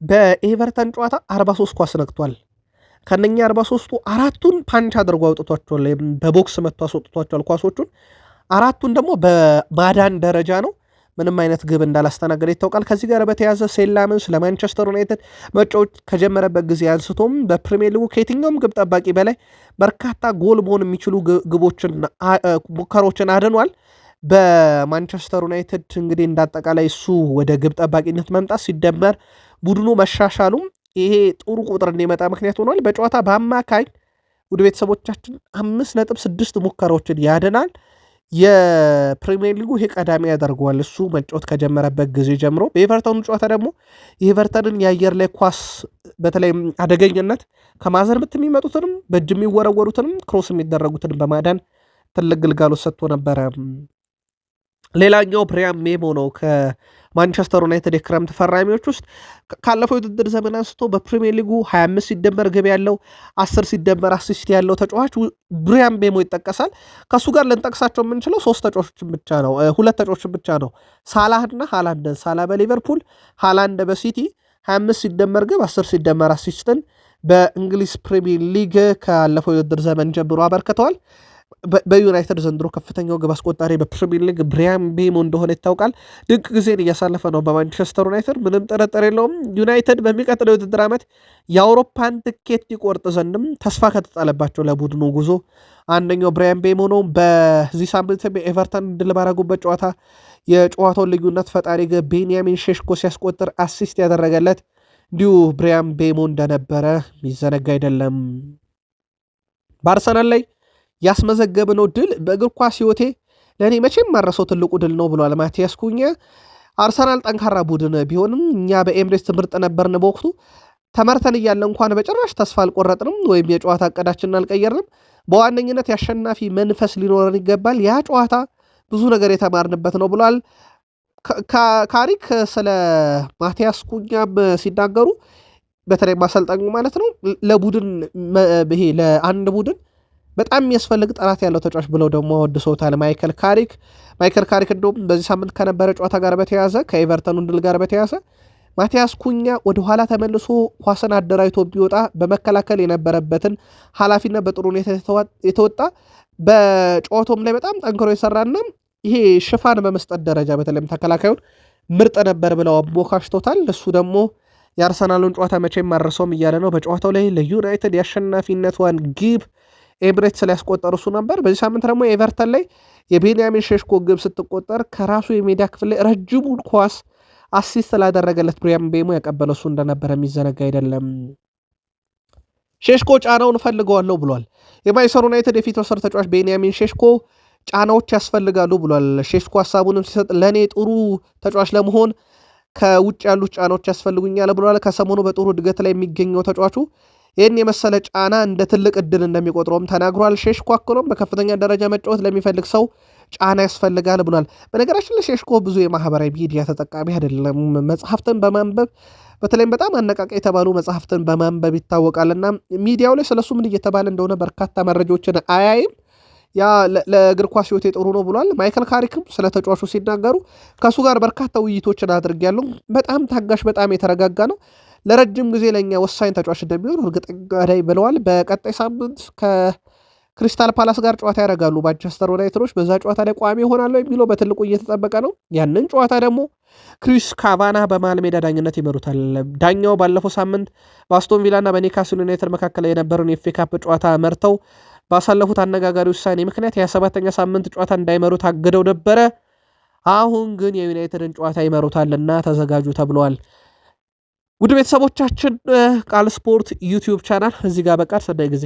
በኤቨርተን ጨዋታ 43 ኳስ ነክቷል። ከነኛ 43ቱ አራቱን ፓንች አድርጎ አውጥቷቸዋል፣ በቦክስ መጥቶ አስወጥቷቸዋል ኳሶቹን። አራቱን ደግሞ በማዳን ደረጃ ነው። ምንም አይነት ግብ እንዳላስተናገደ ይታወቃል። ከዚህ ጋር በተያዘ ሴላመንስ ለማንቸስተር ዩናይትድ መጫወት ከጀመረበት ጊዜ አንስቶም በፕሪሚየር ሊጉ ከየትኛውም ግብ ጠባቂ በላይ በርካታ ጎል መሆን የሚችሉ ሙከሮችን አድኗል። በማንቸስተር ዩናይትድ እንግዲህ እንዳጠቃላይ እሱ ወደ ግብ ጠባቂነት መምጣት ሲደመር ቡድኑ መሻሻሉም ይሄ ጥሩ ቁጥር እንዲመጣ ምክንያት ሆኗል። በጨዋታ በአማካኝ ውድ ቤተሰቦቻችን 5.6 ሙከራዎችን ያድናል። የፕሪሚየር ሊጉ ይሄ ቀዳሚ ያደርገዋል እሱ መጫወት ከጀመረበት ጊዜ ጀምሮ። በኤቨርተኑ ጨዋታ ደግሞ የኤቨርተንን የአየር ላይ ኳስ በተለይም አደገኝነት ከማዘር ምት የሚመጡትንም በእጅ የሚወረወሩትንም ክሮስ የሚደረጉትንም በማዳን ትልቅ ግልጋሎት ሰጥቶ ነበረ። ሌላኛው ብሪያን ሜሞ ነው። ማንቸስተር ዩናይትድ የክረምት ፈራሚዎች ውስጥ ካለፈው የውድድር ዘመን አንስቶ በፕሪሚየር ሊጉ 25 ሲደመር ግብ ያለው 10 ሲደመር አሲስት ያለው ተጫዋች ብሪያን ምቤሞ ይጠቀሳል። ከእሱ ጋር ልንጠቅሳቸው የምንችለው ሁለት ተጫዋቾችን ብቻ ነው፣ ሳላህና ሃላንድ። ሳላ በሊቨርፑል፣ ሃላንድ በሲቲ 25 ሲደመር ግብ 10 ሲደመር አሲስትን በእንግሊዝ ፕሪሚየር ሊግ ካለፈው የውድድር ዘመን ጀምሮ አበርክተዋል። በዩናይትድ ዘንድሮ ከፍተኛው ግብ አስቆጣሪ በፕሪሚየር ሊግ ብሪያን ምቤሞ እንደሆነ ይታወቃል። ድንቅ ጊዜን እያሳለፈ ነው በማንቸስተር ዩናይትድ፣ ምንም ጥርጥር የለውም። ዩናይትድ በሚቀጥለው የውድድር ዓመት የአውሮፓን ትኬት ይቆርጥ ዘንድም ተስፋ ከተጣለባቸው ለቡድኑ ጉዞ አንደኛው ብሪያን ምቤሞ ነው። በዚህ ሳምንት ኤቨርተን ድል ባደረጉበት ጨዋታ የጨዋታውን ልዩነት ፈጣሪ ግብ ቤንያሚን ሼሽኮ ሲያስቆጥር አሲስት ያደረገለት እንዲሁ ብሪያን ምቤሞ እንደነበረ የሚዘነጋ አይደለም። በአርሰናል ላይ ያስመዘገብነው ድል በእግር ኳስ ህይወቴ ለእኔ መቼም ማረሰው ትልቁ ድል ነው ብሏል ማቲያስ ኩኛ። አርሰናል ጠንካራ ቡድን ቢሆንም እኛ በኤምሬትስ ምርጥ ነበርን። በወቅቱ ተመርተን እያለ እንኳን በጭራሽ ተስፋ አልቆረጥንም ወይም የጨዋታ እቅዳችንን አልቀየርንም። በዋነኝነት የአሸናፊ መንፈስ ሊኖረን ይገባል። ያ ጨዋታ ብዙ ነገር የተማርንበት ነው ብሏል። ካሪክ ስለ ማቲያስ ኩኛም ሲናገሩ በተለይ ማሰልጠኙ ማለት ነው ለቡድን ይሄ ለአንድ ቡድን በጣም የሚያስፈልግ ጥራት ያለው ተጫዋች ብለው ደግሞ ወድሰውታል ማይከል ካሪክ። እንደውም በዚህ ሳምንት ከነበረ ጨዋታ ጋር በተያዘ ከኤቨርተኑ ድል ጋር በተያዘ ማቲያስ ኩኛ ወደኋላ ተመልሶ ኳስን አደራጅቶ ቢወጣ በመከላከል የነበረበትን ኃላፊነት በጥሩ ሁኔታ የተወጣ በጨዋታውም ላይ በጣም ጠንክሮ የሰራና ይሄ ሽፋን በመስጠት ደረጃ በተለይም ተከላካዩን ምርጥ ነበር ብለው አሞካሽቶታል። እሱ ደግሞ የአርሰናሉን ጨዋታ መቼም ማረሰውም እያለ ነው። በጨዋታው ላይ ለዩናይትድ የአሸናፊነቷን ግብ ኤምሬትስ ላይ ያስቆጠሩ እሱ ነበር። በዚህ ሳምንት ደግሞ ኤቨርተን ላይ የቤንያሚን ሼሽኮ ግብ ስትቆጠር ከራሱ የሜዳ ክፍል ላይ ረጅሙን ኳስ አሲስት ላደረገለት ብሪያን ምቤሞ ያቀበለ እሱ እንደነበረ የሚዘነጋ አይደለም። ሼሽኮ ጫናውን እፈልገዋለሁ ብሏል። የማንቸስተር ዩናይትድ የፊት መስመር ተጫዋች ቤንያሚን ሼሽኮ ጫናዎች ያስፈልጋሉ ብሏል። ሼሽኮ ሀሳቡንም ሲሰጥ ለእኔ ጥሩ ተጫዋች ለመሆን ከውጭ ያሉት ጫናዎች ያስፈልጉኛል ብሏል። ከሰሞኑ በጥሩ እድገት ላይ የሚገኘው ተጫዋቹ ይህን የመሰለ ጫና እንደ ትልቅ እድል እንደሚቆጥረውም ተናግሯል። ሼሽኮ አክሎም በከፍተኛ ደረጃ መጫወት ለሚፈልግ ሰው ጫና ያስፈልጋል ብሏል። በነገራችን ላይ ሼሽኮ ብዙ የማህበራዊ ሚዲያ ተጠቃሚ አይደለም። መጽሐፍትን በማንበብ በተለይም በጣም አነቃቂ የተባሉ መጽሐፍትን በማንበብ ይታወቃልና ሚዲያው ላይ ስለሱ ምን እየተባለ እንደሆነ በርካታ መረጃዎችን አያይም። ያ ለእግር ኳስ ህይወቴ ጥሩ ነው ብሏል። ማይከል ካሪክም ስለ ተጫዋቹ ሲናገሩ ከእሱ ጋር በርካታ ውይይቶችን አድርጌያለሁ። በጣም ታጋሽ፣ በጣም የተረጋጋ ነው። ለረጅም ጊዜ ለእኛ ወሳኝ ተጫዋች እንደሚሆን እርግጠኛ ነኝ ብለዋል። በቀጣይ ሳምንት ከክሪስታል ፓላስ ጋር ጨዋታ ያደርጋሉ ማንቸስተር ዩናይትዶች። በዛ ጨዋታ ላይ ቋሚ ይሆናሉ የሚለው በትልቁ እየተጠበቀ ነው። ያንን ጨዋታ ደግሞ ክሪስ ካቫና በመሃል ሜዳ ዳኝነት ይመሩታል። ዳኛው ባለፈው ሳምንት በአስቶን ቪላና በኒውካስል ዩናይትድ መካከል የነበረውን የኤፍ ኤ ካፕ ጨዋታ መርተው ባሳለፉት አነጋጋሪ ውሳኔ ምክንያት የ27ኛ ሳምንት ጨዋታ እንዳይመሩ ታግደው ነበረ። አሁን ግን የዩናይትድን ጨዋታ ይመሩታልና ተዘጋጁ ተብለዋል። ውድ ቤተሰቦቻችን ቃል ስፖርት ዩቲዩብ ቻናል እዚህ ጋር በቃል ሰናይ ጊዜ